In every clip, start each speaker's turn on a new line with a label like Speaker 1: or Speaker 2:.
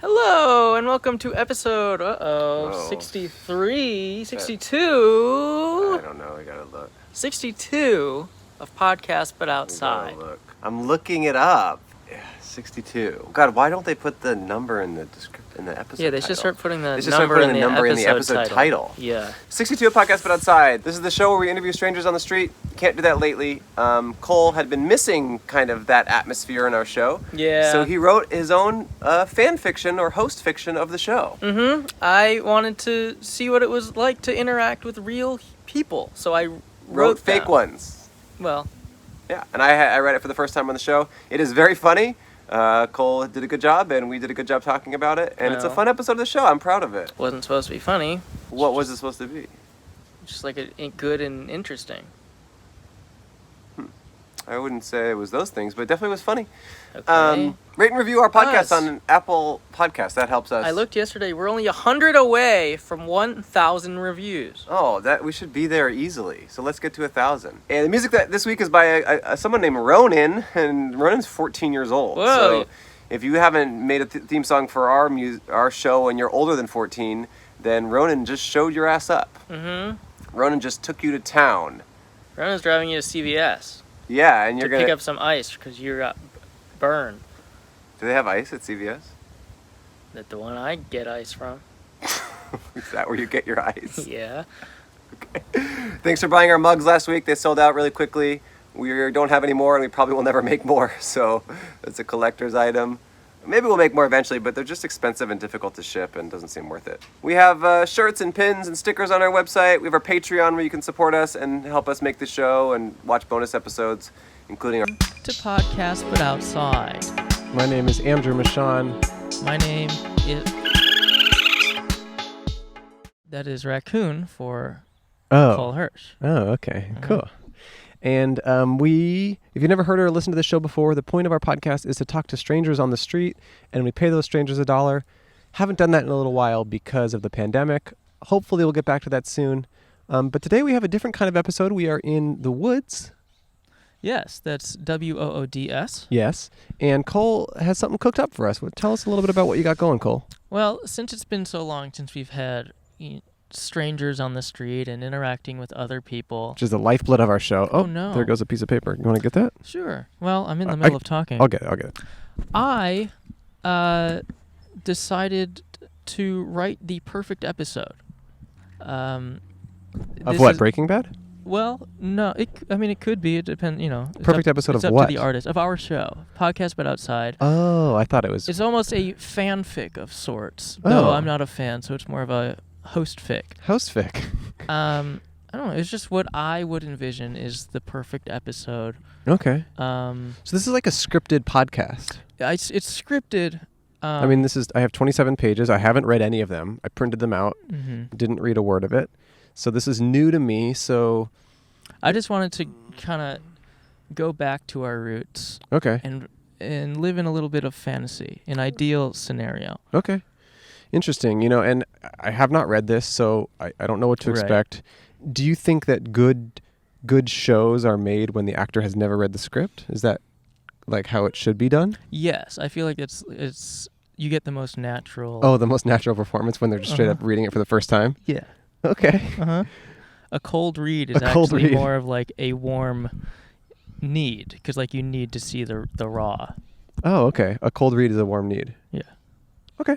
Speaker 1: Hello, and welcome to episode, 63, 62.
Speaker 2: I don't know, I gotta look.
Speaker 1: 62 of Podcast But Outside.
Speaker 2: Look. I'm looking it up. Yeah, 62. God, why don't they put the number in the episode
Speaker 1: Yeah, they
Speaker 2: title?
Speaker 1: should start putting the
Speaker 2: They should
Speaker 1: number,
Speaker 2: start putting the number
Speaker 1: in
Speaker 2: the episode title.
Speaker 1: Yeah.
Speaker 2: 62 of Podcast But Outside. This is the show where we interview strangers on the street. Can't do that lately. Cole had been missing kind of that atmosphere in our show.
Speaker 1: Yeah.
Speaker 2: So he wrote his own fan fiction or host fiction of the show.
Speaker 1: Mm-hmm. I wanted to see what it was like to interact with real people, so I wrote
Speaker 2: fake
Speaker 1: them.
Speaker 2: ones.
Speaker 1: Well.
Speaker 2: Yeah, and I read it for the first time on the show. It is very funny. Cole did a good job, and we did a good job talking about it. And it's a fun episode of the show. I'm proud of it.
Speaker 1: Wasn't supposed to be funny.
Speaker 2: What was it supposed to be?
Speaker 1: Just like good and interesting.
Speaker 2: I wouldn't say it was those things, but it definitely was funny.
Speaker 1: Okay.
Speaker 2: Rate and review our podcast
Speaker 1: Us.
Speaker 2: on Apple Podcasts. That helps us.
Speaker 1: I looked yesterday. We're only 100 away from 1,000 reviews.
Speaker 2: Oh, we should be there easily. So let's get to 1,000. And the music that this week is by someone named Ronin, and Ronin's 14 years old.
Speaker 1: Whoa.
Speaker 2: So if you haven't made a theme song for our show and you're older than 14, then Ronin just showed your ass up.
Speaker 1: Mm-hmm.
Speaker 2: Ronin just took you to town.
Speaker 1: Ronan's driving you to CVS.
Speaker 2: Yeah, and you're
Speaker 1: to
Speaker 2: gonna
Speaker 1: pick up some ice because you got burned.
Speaker 2: Do they have ice at CVS?
Speaker 1: That's the one I get ice from.
Speaker 2: Is that where you get your ice?
Speaker 1: Yeah.
Speaker 2: Okay. Thanks for buying our mugs last week. They sold out really quickly. We don't have any more, and we probably will never make more. So it's a collector's item. Maybe we'll make more eventually, but they're just expensive and difficult to ship and doesn't seem worth it. We have shirts and pins and stickers on our website. We have our Patreon where you can support us and help us make the show and watch bonus episodes, including our...
Speaker 1: To Podcast But Outside.
Speaker 3: My name is Andrew Michon.
Speaker 1: My name is... That is Raccoon for Cole Hirsch.
Speaker 3: Oh, okay. Mm-hmm. Cool. And if you've never heard or listened to the show before, the point of our podcast is to talk to strangers on the street, and we pay those strangers $1. Haven't done that in a little while because of the pandemic. Hopefully we'll get back to that soon. But today we have a different kind of episode. We are in the woods.
Speaker 1: Yes, that's WOODS.
Speaker 3: Yes. And Cole has something cooked up for us. Tell us a little bit about what you got going, Cole.
Speaker 1: Well, since it's been so long since we've had strangers on the street and interacting with other people.
Speaker 3: Which is the lifeblood of our show.
Speaker 1: Oh, no.
Speaker 3: There goes a piece of paper. You want to get that?
Speaker 1: Sure. Well, I'm in the middle of talking.
Speaker 3: I'll get it.
Speaker 1: I decided to write the perfect episode.
Speaker 3: Of what, Breaking Bad?
Speaker 1: Well, no. It could be. It depends,
Speaker 3: Perfect episode of what?
Speaker 1: It's up to the artist. Of our show. Podcast But Outside.
Speaker 3: Oh, I thought it was...
Speaker 1: It's almost a fanfic of sorts.
Speaker 3: Oh.
Speaker 1: Though I'm not a fan, so it's more of a host fic.
Speaker 3: Host fic.
Speaker 1: I don't know. It's just what I would envision is the perfect episode.
Speaker 3: Okay. So this is like a scripted podcast.
Speaker 1: It's scripted.
Speaker 3: I have 27 pages. I haven't read any of them. I printed them out.
Speaker 1: Mm-hmm.
Speaker 3: Didn't read a word of it. So this is new to me. So
Speaker 1: I just wanted to kind of go back to our roots.
Speaker 3: Okay.
Speaker 1: And live in a little bit of fantasy, an ideal scenario.
Speaker 3: Okay. Interesting. And I have not read this, so I don't know what to expect. Do you think that good shows are made when the actor has never read the script? Is that like how it should be done?
Speaker 1: Yes, I feel like it's you get the most natural.
Speaker 3: Oh, the most natural performance when they're just straight up reading it for the first time?
Speaker 1: Yeah.
Speaker 3: Okay.
Speaker 1: Uh-huh. A cold read is more of like a warm need, because like you need to see the raw.
Speaker 3: Oh, okay. A cold read is a warm need.
Speaker 1: Yeah.
Speaker 3: Okay.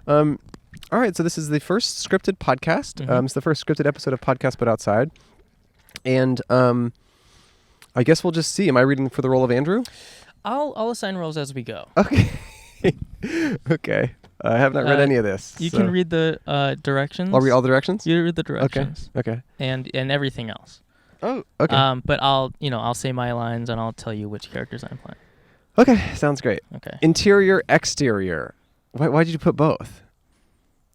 Speaker 3: All right, so this is the first scripted podcast.
Speaker 1: Mm-hmm.
Speaker 3: It's the first scripted episode of Podcast But Outside. And I guess we'll just see. Am I reading for the role of Andrew?
Speaker 1: I'll assign roles as we go.
Speaker 3: Okay. Okay. I have not read any of this.
Speaker 1: You can read the directions.
Speaker 3: I'll read all the directions?
Speaker 1: You read the directions.
Speaker 3: Okay.
Speaker 1: And everything else.
Speaker 3: Oh, okay.
Speaker 1: But I'll say my lines and I'll tell you which characters I'm playing.
Speaker 3: Okay, sounds great.
Speaker 1: Okay.
Speaker 3: Interior, exterior. Why did you put both?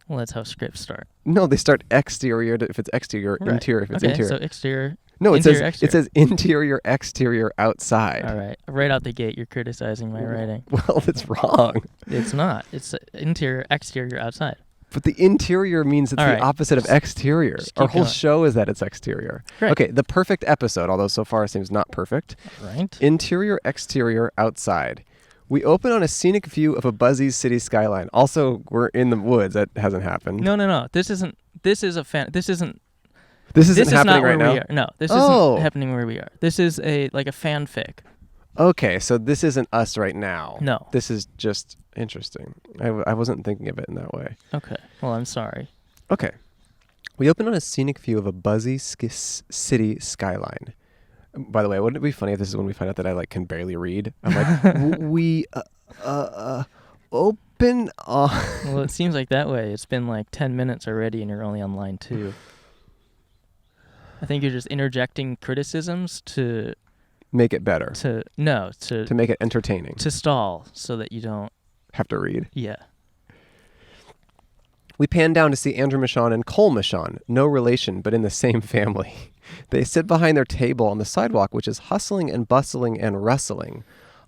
Speaker 1: Well, that's how scripts start.
Speaker 3: No, they start exterior if it's exterior, interior if it's interior.
Speaker 1: So exterior.
Speaker 3: No, it
Speaker 1: interior,
Speaker 3: says interior, exterior, outside.
Speaker 1: All right. Right out the gate, you're criticizing my writing.
Speaker 3: Well, it's wrong.
Speaker 1: It's not. It's interior, exterior, outside.
Speaker 3: But the interior means it's the opposite of exterior. Our whole show is that it's exterior.
Speaker 1: Right.
Speaker 3: Okay, the perfect episode, although so far it seems not perfect.
Speaker 1: Right.
Speaker 3: Interior, exterior, outside. We open on a scenic view of a buzzy city skyline. Also, we're in the woods. That hasn't happened.
Speaker 1: No. This isn't. This is a fan. This isn't.
Speaker 3: This isn't
Speaker 1: This is
Speaker 3: happening
Speaker 1: not where
Speaker 3: right now?
Speaker 1: we are. No, this isn't happening where we are. This is a fanfic.
Speaker 3: Okay, so this isn't us right now.
Speaker 1: No.
Speaker 3: This is just interesting. I wasn't thinking of it in that way.
Speaker 1: Okay. Well, I'm sorry.
Speaker 3: Okay. We open on a scenic view of a buzzy city skyline. By the way, wouldn't it be funny if this is when we find out that I can barely read? I'm like, we open on...
Speaker 1: Well, it seems like that way. It's been 10 minutes already and you're only on line 2. I think you're just interjecting criticisms to...
Speaker 3: Make it better.
Speaker 1: To
Speaker 3: make it entertaining.
Speaker 1: To stall so that you don't...
Speaker 3: Have to read.
Speaker 1: Yeah.
Speaker 3: We pan down to see Andrew Michon and Cole Michon, no relation, but in the same family. They sit behind their table on the sidewalk, which is hustling and bustling and rustling.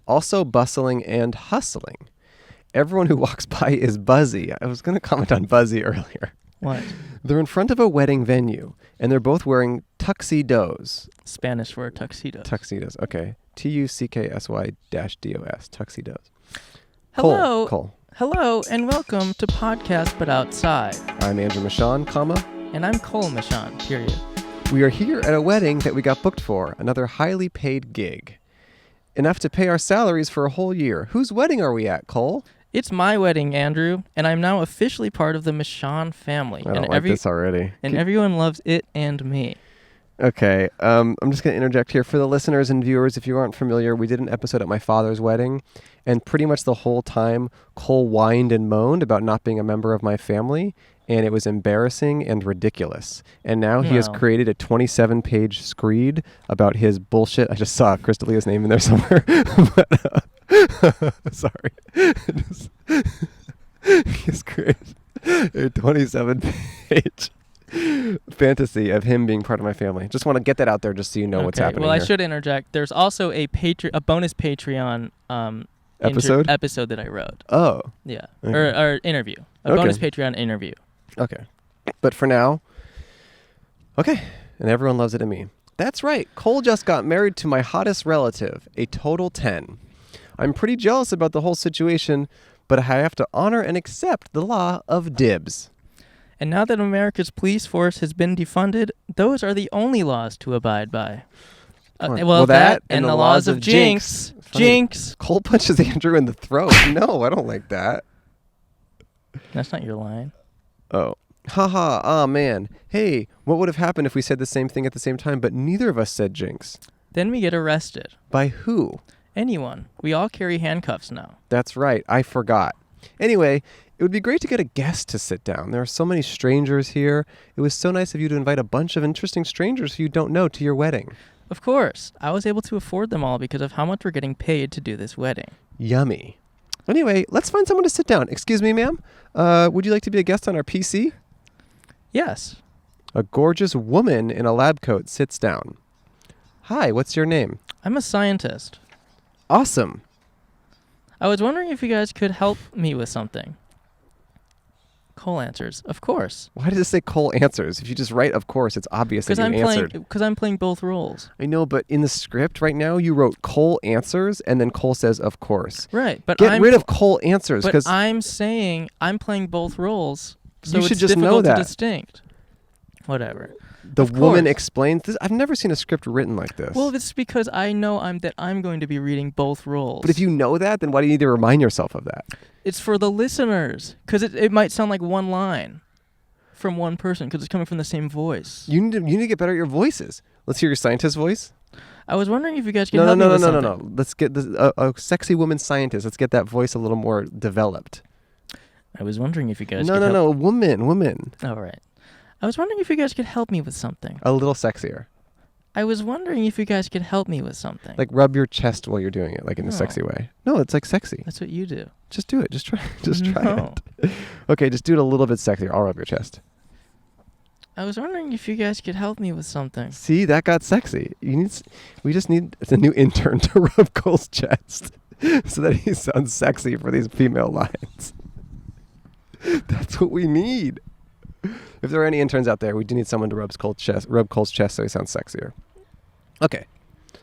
Speaker 3: Also bustling and hustling. Everyone who walks by is buzzy. I was going to comment on buzzy earlier.
Speaker 1: What?
Speaker 3: They're in front of a wedding venue, and they're both wearing tuxedos.
Speaker 1: Spanish for tuxedos.
Speaker 3: Tuxedos, okay. TUCKSY-DOS, tuxedos.
Speaker 1: Hello.
Speaker 3: Cole.
Speaker 1: Hello, and welcome to Podcast But Outside.
Speaker 3: I'm Andrew Michon,
Speaker 1: and I'm Cole Michon, period.
Speaker 3: We are here at a wedding that we got booked for, another highly paid gig. Enough to pay our salaries for a whole year. Whose wedding are we at, Cole?
Speaker 1: It's my wedding, Andrew, and I'm now officially part of the Michon family.
Speaker 3: I don't like this already.
Speaker 1: And everyone loves it and me.
Speaker 3: Okay, I'm just going to interject here. For the listeners and viewers, if you aren't familiar, we did an episode at my father's wedding, and pretty much the whole time, Cole whined and moaned about not being a member of my family, and it was embarrassing and ridiculous. And now he has created a 27-page screed about his bullshit. I just saw Crystalia's name in there somewhere. But, sorry. He's created a 27-page fantasy of him being part of my family. Just want to get that out there just so you know what's happening.
Speaker 1: Well, I
Speaker 3: here.
Speaker 1: should interject. There's also a bonus Patreon
Speaker 3: episode
Speaker 1: that I wrote.
Speaker 3: Oh.
Speaker 1: Yeah.
Speaker 3: Okay.
Speaker 1: Or interview. A bonus Patreon interview.
Speaker 3: Okay. But for now, okay. And everyone loves it and me. That's right. Cole just got married to my hottest relative, a total 10. I'm pretty jealous about the whole situation, but I have to honor and accept the law of dibs.
Speaker 1: And now that America's police force has been defunded, those are the only laws to abide by. Well, that and the laws of jinx. Jinx.
Speaker 3: Cole punches Andrew in the throat. No, I don't like that.
Speaker 1: That's not your line.
Speaker 3: Oh. Haha, ah man. Hey, what would have happened if we said the same thing at the same time, but neither of us said jinx?
Speaker 1: Then we get arrested.
Speaker 3: By who?
Speaker 1: Anyone. We all carry handcuffs now.
Speaker 3: That's right. I forgot. Anyway, it would be great to get a guest to sit down. There are so many strangers here. It was so nice of you to invite a bunch of interesting strangers who you don't know to your wedding.
Speaker 1: Of course. I was able to afford them all because of how much we're getting paid to do this wedding.
Speaker 3: Yummy. Anyway, let's find someone to sit down. Excuse me, ma'am. Would you like to be a guest on our PC?
Speaker 1: Yes.
Speaker 3: A gorgeous woman in a lab coat sits down. Hi, what's your name?
Speaker 1: I'm a scientist.
Speaker 3: Awesome.
Speaker 1: I was wondering if you guys could help me with something. Cole answers, of course.
Speaker 3: Why does it say Cole answers? If you just write of course, it's obvious that you answered.
Speaker 1: Because I'm playing both roles.
Speaker 3: I know, but in the script right now, you wrote Cole answers, and then Cole says of course.
Speaker 1: Right, but
Speaker 3: Get rid of Cole answers.
Speaker 1: But I'm saying I'm playing both roles, so
Speaker 3: you should
Speaker 1: it's
Speaker 3: just know
Speaker 1: difficult
Speaker 3: that.
Speaker 1: to distinct. Whatever.
Speaker 3: The woman explains this. I've never seen a script written like this.
Speaker 1: Well, it's because I know I'm going to be reading both roles.
Speaker 3: But if you know that, then why do you need to remind yourself of that?
Speaker 1: It's for the listeners, because it might sound like one line from one person, because it's coming from the same voice.
Speaker 3: You need to get better at your voices. Let's hear your scientist voice.
Speaker 1: I was wondering if you guys could help me with something.
Speaker 3: No. Let's get a sexy woman scientist. Let's get that voice a little more developed.
Speaker 1: I was wondering if you guys could
Speaker 3: No, woman.
Speaker 1: All right. I was wondering if you guys could help me with something.
Speaker 3: A little sexier.
Speaker 1: I was wondering if you guys could help me with something.
Speaker 3: Like rub your chest while you're doing it, like in a sexy way. No, it's like sexy.
Speaker 1: That's what you do.
Speaker 3: Just do it. Just try it. Okay, just do it a little bit sexier. I'll rub your chest.
Speaker 1: I was wondering if you guys could help me with something.
Speaker 3: See, that got sexy. We just need a new intern to rub Cole's chest so that he sounds sexy for these female lines. That's what we need. If there are any interns out there, we do need someone to rub Cole's chest so he sounds sexier. Okay.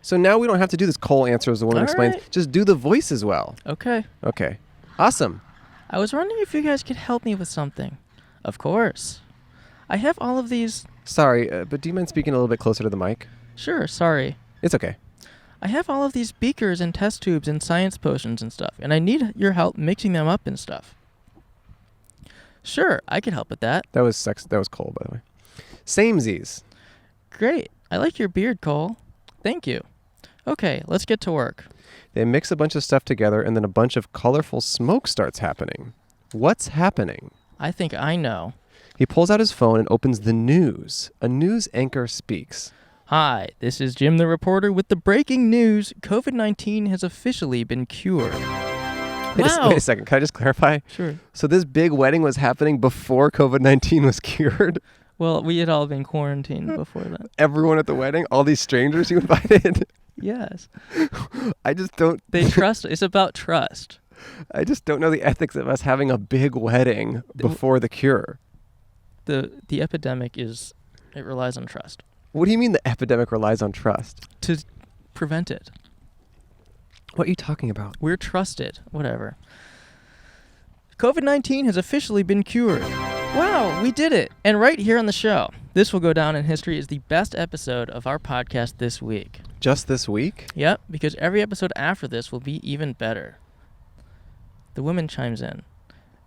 Speaker 3: So now we don't have to do this Cole answers the woman explains.
Speaker 1: Right.
Speaker 3: Just do the voice as well.
Speaker 1: Okay.
Speaker 3: Okay. Awesome.
Speaker 1: I was wondering if you guys could help me with something. Of course. I have all of these...
Speaker 3: Sorry, but do you mind speaking a little bit closer to the mic?
Speaker 1: Sure, sorry.
Speaker 3: It's okay.
Speaker 1: I have all of these beakers and test tubes and science potions and stuff, and I need your help mixing them up and stuff. Sure, I can help with that.
Speaker 3: That was Cole, by the way. Samesies.
Speaker 1: Great. I like your beard, Cole. Thank you. Okay, let's get to work.
Speaker 3: They mix a bunch of stuff together, and then a bunch of colorful smoke starts happening. What's happening?
Speaker 1: I think I know.
Speaker 3: He pulls out his phone and opens the news. A news anchor speaks.
Speaker 1: Hi, this is Jim the reporter with the breaking news. COVID-19 has officially been cured.
Speaker 3: Wait a second. Can I just clarify?
Speaker 1: Sure.
Speaker 3: So this big wedding was happening before COVID-19 was cured?
Speaker 1: Well, we had all been quarantined before that.
Speaker 3: Everyone at the wedding? All these strangers you invited?
Speaker 1: Yes.
Speaker 3: I just don't...
Speaker 1: They trust. It's about trust.
Speaker 3: I just don't know the ethics of us having a big wedding before the cure.
Speaker 1: The epidemic is... It relies on trust.
Speaker 3: What do you mean the epidemic relies on trust?
Speaker 1: To prevent it.
Speaker 3: What are you talking about?
Speaker 1: We're trusted. Whatever. COVID-19 has officially been cured. Wow, we did it. And right here on the show, this will go down in history as the best episode of our podcast this week.
Speaker 3: Just this week?
Speaker 1: Yep, because every episode after this will be even better. The woman chimes in.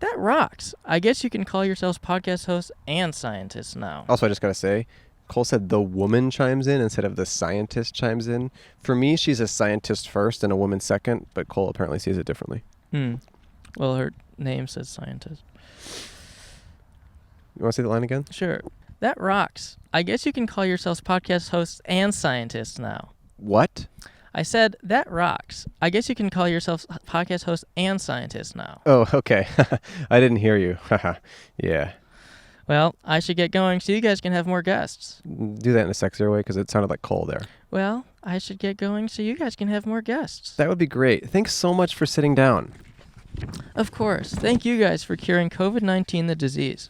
Speaker 1: That rocks. I guess you can call yourselves podcast hosts and scientists now.
Speaker 3: Also, I just got to say, Cole said the woman chimes in instead of the scientist chimes in. For me, she's a scientist first and a woman second, but Cole apparently sees it differently.
Speaker 1: Well, her name says scientist.
Speaker 3: You want to say the line again?
Speaker 1: Sure. That rocks. I guess you can call yourselves podcast hosts and scientists now.
Speaker 3: What?
Speaker 1: I said, that rocks. I guess you can call yourselves podcast hosts and scientists now.
Speaker 3: Oh, okay. I didn't hear you. Yeah.
Speaker 1: Well, I should get going so you guys can have more guests.
Speaker 3: Do that in a sexier way because it sounded like Cole there.
Speaker 1: Well, I should get going so you guys can have more guests.
Speaker 3: That would be great. Thanks so much for sitting down.
Speaker 1: Of course. Thank you guys for curing COVID-19, the disease.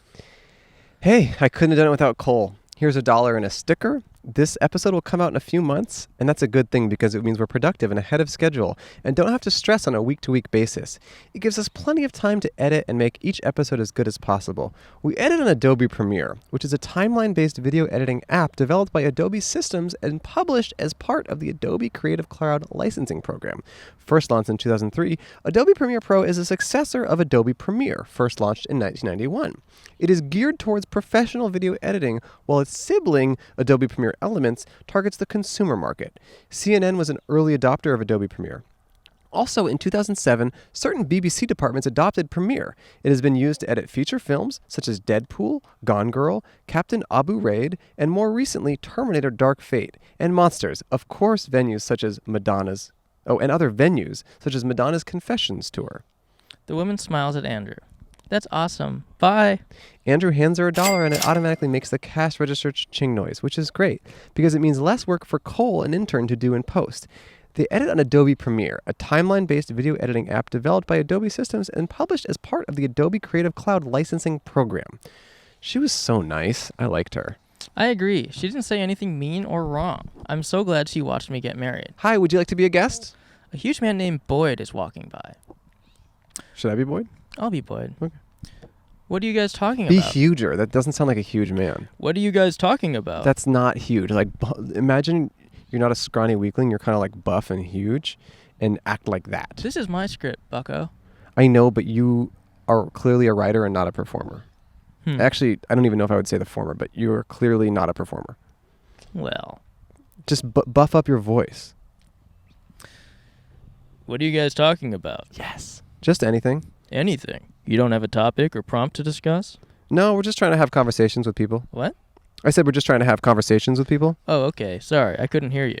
Speaker 3: Hey, I couldn't have done it without Cole. Here's $1 and a sticker. This episode will come out in a few months, and that's a good thing because it means we're productive and ahead of schedule and don't have to stress on a week-to-week basis. It gives us plenty of time to edit and make each episode as good as possible. We edit on Adobe Premiere, which is a timeline-based video editing app developed by Adobe Systems and published as part of the Adobe Creative Cloud licensing program. First launched in 2003, Adobe Premiere Pro is a successor of Adobe Premiere, first launched in 1991. It is geared towards professional video editing, while its sibling, Adobe Premiere Elements, targets the consumer market. CNN was an early adopter of Adobe Premiere. Also, in 2007, certain BBC departments adopted Premiere. It has been used to edit feature films such as Deadpool, Gone Girl, Captain Abu Raid, and more recently, Terminator Dark Fate, and Monsters, of course, venues such as Madonna's Confessions tour.
Speaker 1: The woman smiles at Andrew. That's awesome. Bye.
Speaker 3: Andrew hands her $1 and it automatically makes the cash register ching noise, which is great because it means less work for Cole, an intern, to do in post. They edit on Adobe Premiere, a timeline-based video editing app developed by Adobe Systems and published as part of the Adobe Creative Cloud licensing program. She was so nice. I liked her.
Speaker 1: I agree. She didn't say anything mean or wrong. I'm so glad she watched me get married.
Speaker 3: Hi, would you like to be a guest?
Speaker 1: A huge man named Boyd is walking by.
Speaker 3: Should I be Boyd?
Speaker 1: I'll be Boyd.
Speaker 3: Okay.
Speaker 1: What are you guys talking
Speaker 3: Be
Speaker 1: about?
Speaker 3: huger. That doesn't sound like a huge man.
Speaker 1: What are you guys talking about?
Speaker 3: That's not huge. Like, imagine you're not a scrawny weakling. You're kind of like buff and huge and act like that.
Speaker 1: This is my script, bucko.
Speaker 3: I know, but you are clearly a writer and not a performer. Actually, I don't even know if I would say the former, but you are clearly not a performer.
Speaker 1: Well.
Speaker 3: Just buff up your voice.
Speaker 1: What are you guys talking about?
Speaker 3: Yes. Just anything.
Speaker 1: Anything. You don't have a topic or prompt to discuss?
Speaker 3: No, we're just trying to have conversations with people.
Speaker 1: What?
Speaker 3: I said we're just trying to have conversations with people.
Speaker 1: Oh, okay. Sorry, I couldn't hear you.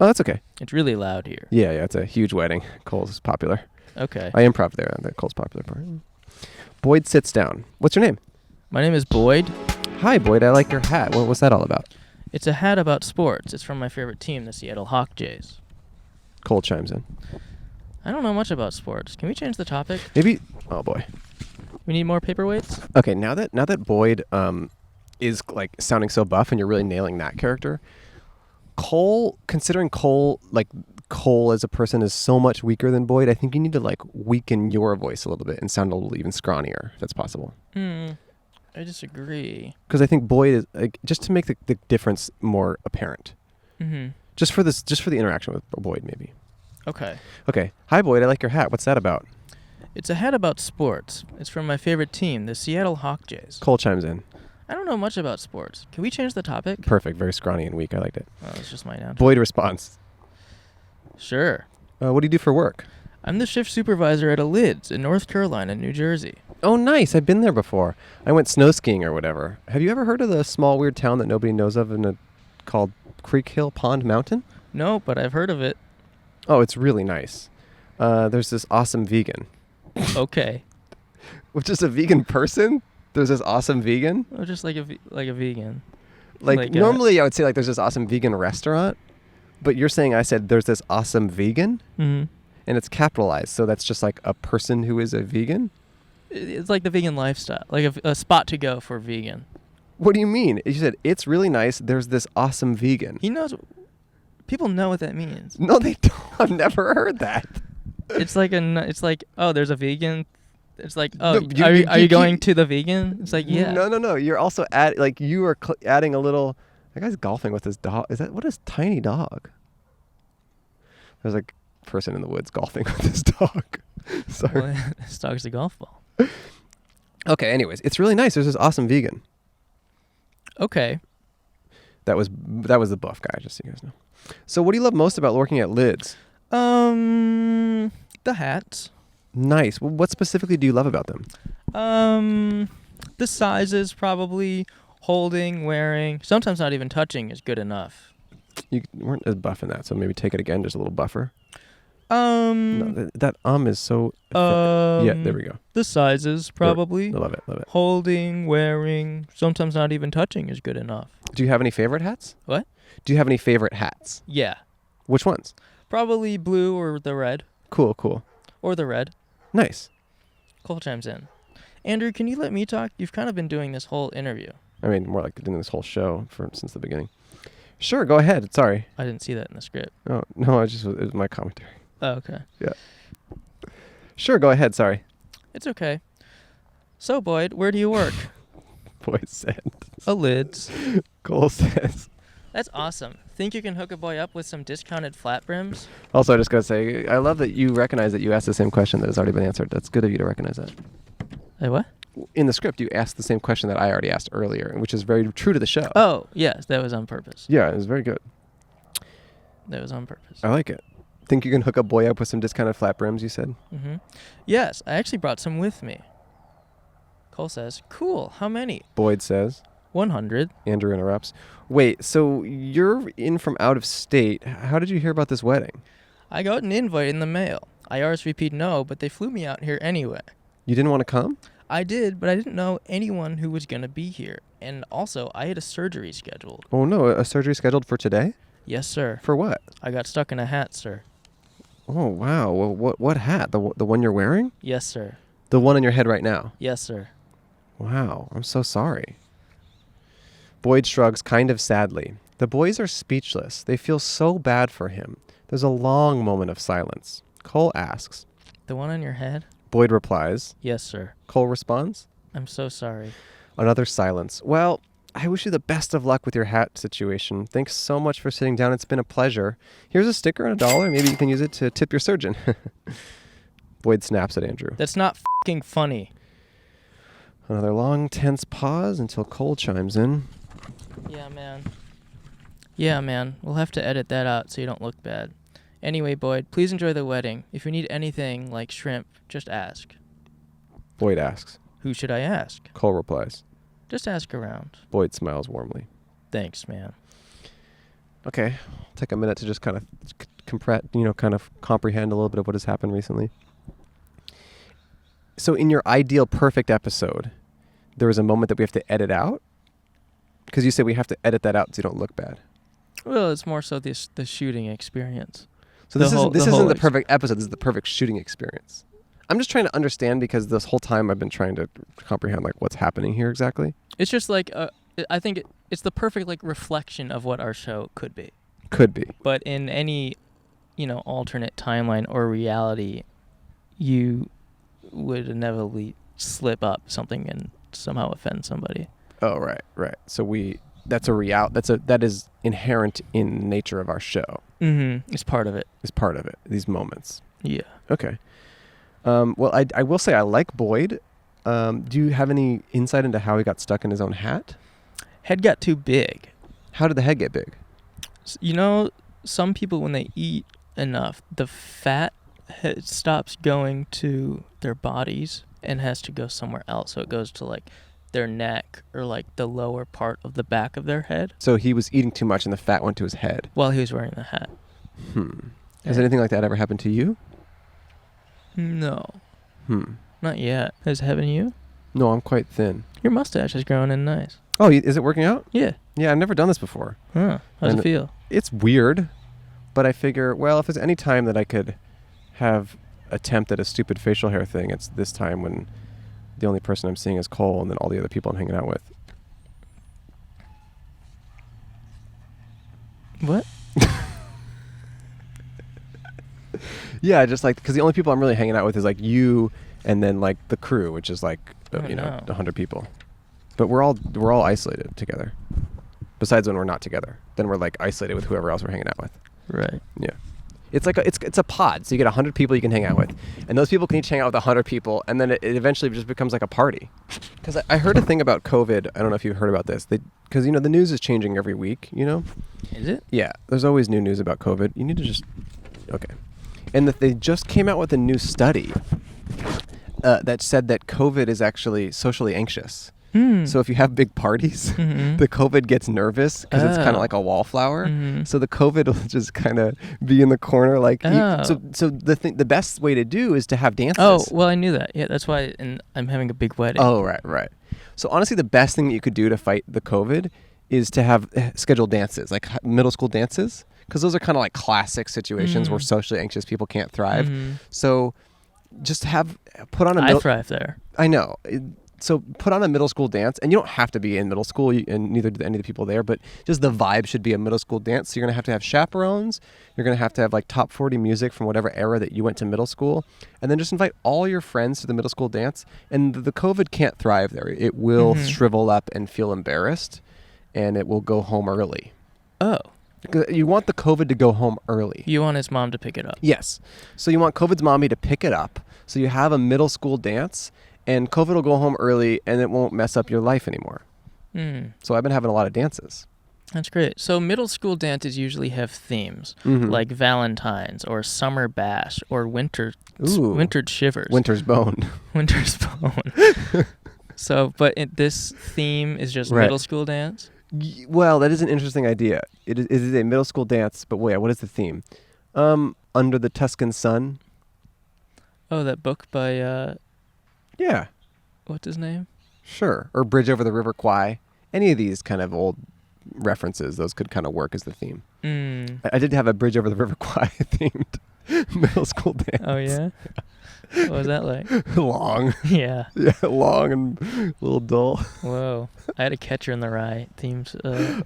Speaker 3: Oh, that's okay.
Speaker 1: It's really loud here.
Speaker 3: Yeah, it's a huge wedding. Cole's popular.
Speaker 1: Okay.
Speaker 3: I improv there on the Cole's popular part. Boyd sits down. What's your name?
Speaker 1: My name is Boyd.
Speaker 3: Hi, Boyd. I like your hat. What's that all about?
Speaker 1: It's a hat about sports. It's from my favorite team, the Seattle Hawkjays.
Speaker 3: Cole chimes in.
Speaker 1: I don't know much about sports. Can we change the topic?
Speaker 3: Maybe. Oh boy.
Speaker 1: We need more paperweights?
Speaker 3: Okay, now that Boyd is like sounding so buff and you're really nailing that character, considering Cole as a person is so much weaker than Boyd, I think you need to like weaken your voice a little bit and sound a little even scrawnier, if that's possible.
Speaker 1: I disagree.
Speaker 3: Because I think Boyd is just to make the difference more apparent.
Speaker 1: Mm-hmm.
Speaker 3: Just for the interaction with Boyd, maybe.
Speaker 1: Okay.
Speaker 3: Okay. Hi, Boyd. I like your hat. What's that about?
Speaker 1: It's a hat about sports. It's from my favorite team, the Seattle Hawkjays.
Speaker 3: Cole chimes in.
Speaker 1: I don't know much about sports. Can we change the topic?
Speaker 3: Perfect. Very scrawny and weak. I liked it.
Speaker 1: Oh, it's just my now.
Speaker 3: Boyd responds.
Speaker 1: Sure.
Speaker 3: What do you do for work?
Speaker 1: I'm the shift supervisor at a Lids in North Carolina, New Jersey.
Speaker 3: Oh, nice. I've been there before. I went snow skiing or whatever. Have you ever heard of the small weird town that nobody knows of called Creek Hill Pond Mountain?
Speaker 1: No, but I've heard of it.
Speaker 3: Oh, it's really nice. There's this awesome vegan.
Speaker 1: Okay.
Speaker 3: Which is a vegan person? There's this awesome vegan?
Speaker 1: Oh, just like a vegan.
Speaker 3: Like normally I would say like there's this awesome vegan restaurant, but you're saying I said there's this awesome vegan?
Speaker 1: Mm-hmm.
Speaker 3: And it's capitalized, so that's just like a person who is a vegan?
Speaker 1: It's like the vegan lifestyle, like a spot to go for vegan.
Speaker 3: What do you mean? You said, it's really nice, there's this awesome vegan.
Speaker 1: He knows. People know what that means.
Speaker 3: No, they don't. I've never heard that.
Speaker 1: It's like oh, there's a vegan. It's like, oh,
Speaker 3: No,
Speaker 1: are you going to the vegan? It's like, yeah.
Speaker 3: No. You're also you are adding a little. That guy's golfing with his dog. What is tiny dog? There's like a person in the woods golfing with his dog. Sorry.
Speaker 1: Well, this dog's a golf ball.
Speaker 3: Okay. Anyways, it's really nice. There's this awesome vegan.
Speaker 1: Okay.
Speaker 3: That was the buff guy, just so you guys know. So, what do you love most about working at Lids?
Speaker 1: The hats.
Speaker 3: Nice. Well, what specifically do you love about them?
Speaker 1: The sizes probably. Holding, wearing, sometimes not even touching is good enough.
Speaker 3: You weren't as buff in that, so maybe take it again, just a little buffer.
Speaker 1: No,
Speaker 3: that is so. Yeah, there we go.
Speaker 1: The sizes probably.
Speaker 3: I love it.
Speaker 1: Holding, wearing, sometimes not even touching is good enough.
Speaker 3: Do you have any favorite hats?
Speaker 1: What?
Speaker 3: Do you have any favorite hats?
Speaker 1: Yeah.
Speaker 3: Which ones?
Speaker 1: Probably blue or the red.
Speaker 3: Cool.
Speaker 1: Or the red.
Speaker 3: Nice.
Speaker 1: Cole chimes in. Andrew, can you let me talk? You've kind of been doing this whole interview.
Speaker 3: I mean, more like doing this whole show since the beginning. Sure, go ahead. Sorry.
Speaker 1: I didn't see that in the script.
Speaker 3: Oh, no, it was my commentary.
Speaker 1: Oh, okay.
Speaker 3: Yeah. Sure, go ahead. Sorry.
Speaker 1: It's okay. So, Boyd, where do you work?
Speaker 3: Boyd said.
Speaker 1: A Lids.
Speaker 3: Cole says.
Speaker 1: That's awesome. Think you can hook a boy up with some discounted flat brims?
Speaker 3: Also, I just got to say, I love that you recognize that you asked the same question that has already been answered. That's good of you to recognize that.
Speaker 1: Hey, what?
Speaker 3: In the script, you asked the same question that I already asked earlier, which is very true to the show.
Speaker 1: Oh, yes, that was on purpose.
Speaker 3: Yeah, it was very good.
Speaker 1: That was on purpose.
Speaker 3: I like it. Think you can hook a boy up with some discounted flat brims, you said?
Speaker 1: Mm-hmm. Yes, I actually brought some with me. Cole says, cool, how many?
Speaker 3: Boyd says.
Speaker 1: 100.
Speaker 3: Andrew interrupts. Wait, so you're in from out of state. How did you hear about this wedding?
Speaker 1: I got an invite in the mail. I RSVP'd no, but they flew me out here anyway.
Speaker 3: You didn't want to come?
Speaker 1: I did, but I didn't know anyone who was going to be here. And also, I had a surgery scheduled.
Speaker 3: Oh, no. A surgery scheduled for today?
Speaker 1: Yes, sir.
Speaker 3: For what?
Speaker 1: I got stuck in a hat, sir.
Speaker 3: Oh, wow. Well, what hat? The one you're wearing?
Speaker 1: Yes, sir.
Speaker 3: The one on your head right now?
Speaker 1: Yes, sir.
Speaker 3: Wow. I'm so sorry. Boyd shrugs kind of sadly. The boys are speechless. They feel so bad for him. There's a long moment of silence. Cole asks.
Speaker 1: The one on your head?
Speaker 3: Boyd replies.
Speaker 1: Yes, sir.
Speaker 3: Cole responds.
Speaker 1: I'm so sorry.
Speaker 3: Another silence. Well, I wish you the best of luck with your hat situation. Thanks so much for sitting down. It's been a pleasure. Here's a sticker and $1. Maybe you can use it to tip your surgeon. Boyd snaps at Andrew.
Speaker 1: That's not f***ing funny.
Speaker 3: Another long, tense pause until Cole chimes in.
Speaker 1: Yeah, man. We'll have to edit that out so you don't look bad. Anyway, Boyd, please enjoy the wedding. If you need anything like shrimp, just ask.
Speaker 3: Boyd asks.
Speaker 1: Who should I ask?
Speaker 3: Cole replies.
Speaker 1: Just ask around.
Speaker 3: Boyd smiles warmly.
Speaker 1: Thanks, man.
Speaker 3: Okay, I'll take a minute to just kind of comprehend a little bit of what has happened recently. So in your ideal perfect episode, there was a moment that we have to edit out? Because you said we have to edit that out so you don't look bad.
Speaker 1: Well, it's more so the shooting experience.
Speaker 3: So this isn't the perfect episode. This is the perfect shooting experience. I'm just trying to understand because this whole time I've been trying to comprehend like what's happening here exactly.
Speaker 1: It's just like I think it's the perfect like reflection of what our show could be.
Speaker 3: Could be.
Speaker 1: But in any, alternate timeline or reality, you would inevitably slip up something and somehow offend somebody.
Speaker 3: Oh, right. So that is inherent in the nature of our show.
Speaker 1: Mm-hmm. It's part of it.
Speaker 3: These moments.
Speaker 1: Yeah.
Speaker 3: Okay. Well, I will say I like Boyd. Do you have any insight into how he got stuck in his own hat?
Speaker 1: Head got too big.
Speaker 3: How did the head get big?
Speaker 1: Some people, when they eat enough, the fat stops going to their bodies and has to go somewhere else. So it goes to like their neck or like the lower part of the back of their head.
Speaker 3: So he was eating too much and the fat went to his head.
Speaker 1: While he was wearing the hat.
Speaker 3: Has anything like that ever happened to you?
Speaker 1: No. Not yet. Has it happened to you?
Speaker 3: No, I'm quite thin.
Speaker 1: Your mustache is growing in nice.
Speaker 3: Oh, is it working out?
Speaker 1: Yeah.
Speaker 3: Yeah, I've never done this before.
Speaker 1: Huh. How's it feel?
Speaker 3: It's weird, but I figure, well, if there's any time that I could have attempt at a stupid facial hair thing, it's this time when the only person I'm seeing is Cole and then all the other people I'm hanging out with.
Speaker 1: What?
Speaker 3: Yeah, just like, because the only people I'm really hanging out with is like you and then like the crew, which is like, 100 people. But we're all isolated together. Besides when we're not together. Then we're like isolated with whoever else we're hanging out with.
Speaker 1: Right.
Speaker 3: Yeah. It's like it's a pod, so you get 100 people you can hang out with, and those people can each hang out with 100 people, and then it eventually just becomes like a party. Because I heard a thing about COVID. I don't know if you've heard about this. Because the news is changing every week.
Speaker 1: Is it?
Speaker 3: Yeah. There's always new news about COVID. You need to just and that they just came out with a new study that said that COVID is actually socially anxious. So if you have big parties, the COVID gets nervous because it's kind of like a wallflower. So the COVID will just kind of be in the corner, like. So the best way to do is to have dances.
Speaker 1: Oh, well, I knew that. Yeah, that's why. And I'm having a big wedding.
Speaker 3: Oh, right. So honestly, the best thing that you could do to fight the COVID is to have scheduled dances, like middle school dances, because those are kind of like classic situations where socially anxious people can't thrive. So just put on a.
Speaker 1: I thrive there.
Speaker 3: I know. So put on a middle school dance, and you don't have to be in middle school, and neither do any of the people there, but just the vibe should be a middle school dance. So you're going to have chaperones. You're going to have like top 40 music from whatever era that you went to middle school, and then just invite all your friends to the middle school dance. And the COVID can't thrive there. It will shrivel up and feel embarrassed, and it will go home early.
Speaker 1: Oh.
Speaker 3: You want the COVID to go home early.
Speaker 1: You want his mom to pick it up.
Speaker 3: Yes. So you want COVID's mommy to pick it up. So you have a middle school dance, and COVID will go home early, and it won't mess up your life anymore. So I've been having a lot of dances.
Speaker 1: That's great. So middle school dances usually have themes, like Valentine's or Summer Bash or Winter Shivers.
Speaker 3: Winter's Bone.
Speaker 1: Winter's Bone. So, but this theme is just middle school dance?
Speaker 3: Well, that is an interesting idea. It is a middle school dance, but wait, what is the theme? Under the Tuscan Sun.
Speaker 1: Oh, that book by...
Speaker 3: Yeah.
Speaker 1: What's his name?
Speaker 3: Sure. Or Bridge Over the River Kwai. Any of these kind of old references, those could kind of work as the theme. I did have a Bridge Over the River Kwai themed middle school dance.
Speaker 1: Oh, yeah? What was that like?
Speaker 3: Long.
Speaker 1: Yeah.
Speaker 3: Yeah, long and a little dull.
Speaker 1: Whoa. I had a Catcher in the Rye themed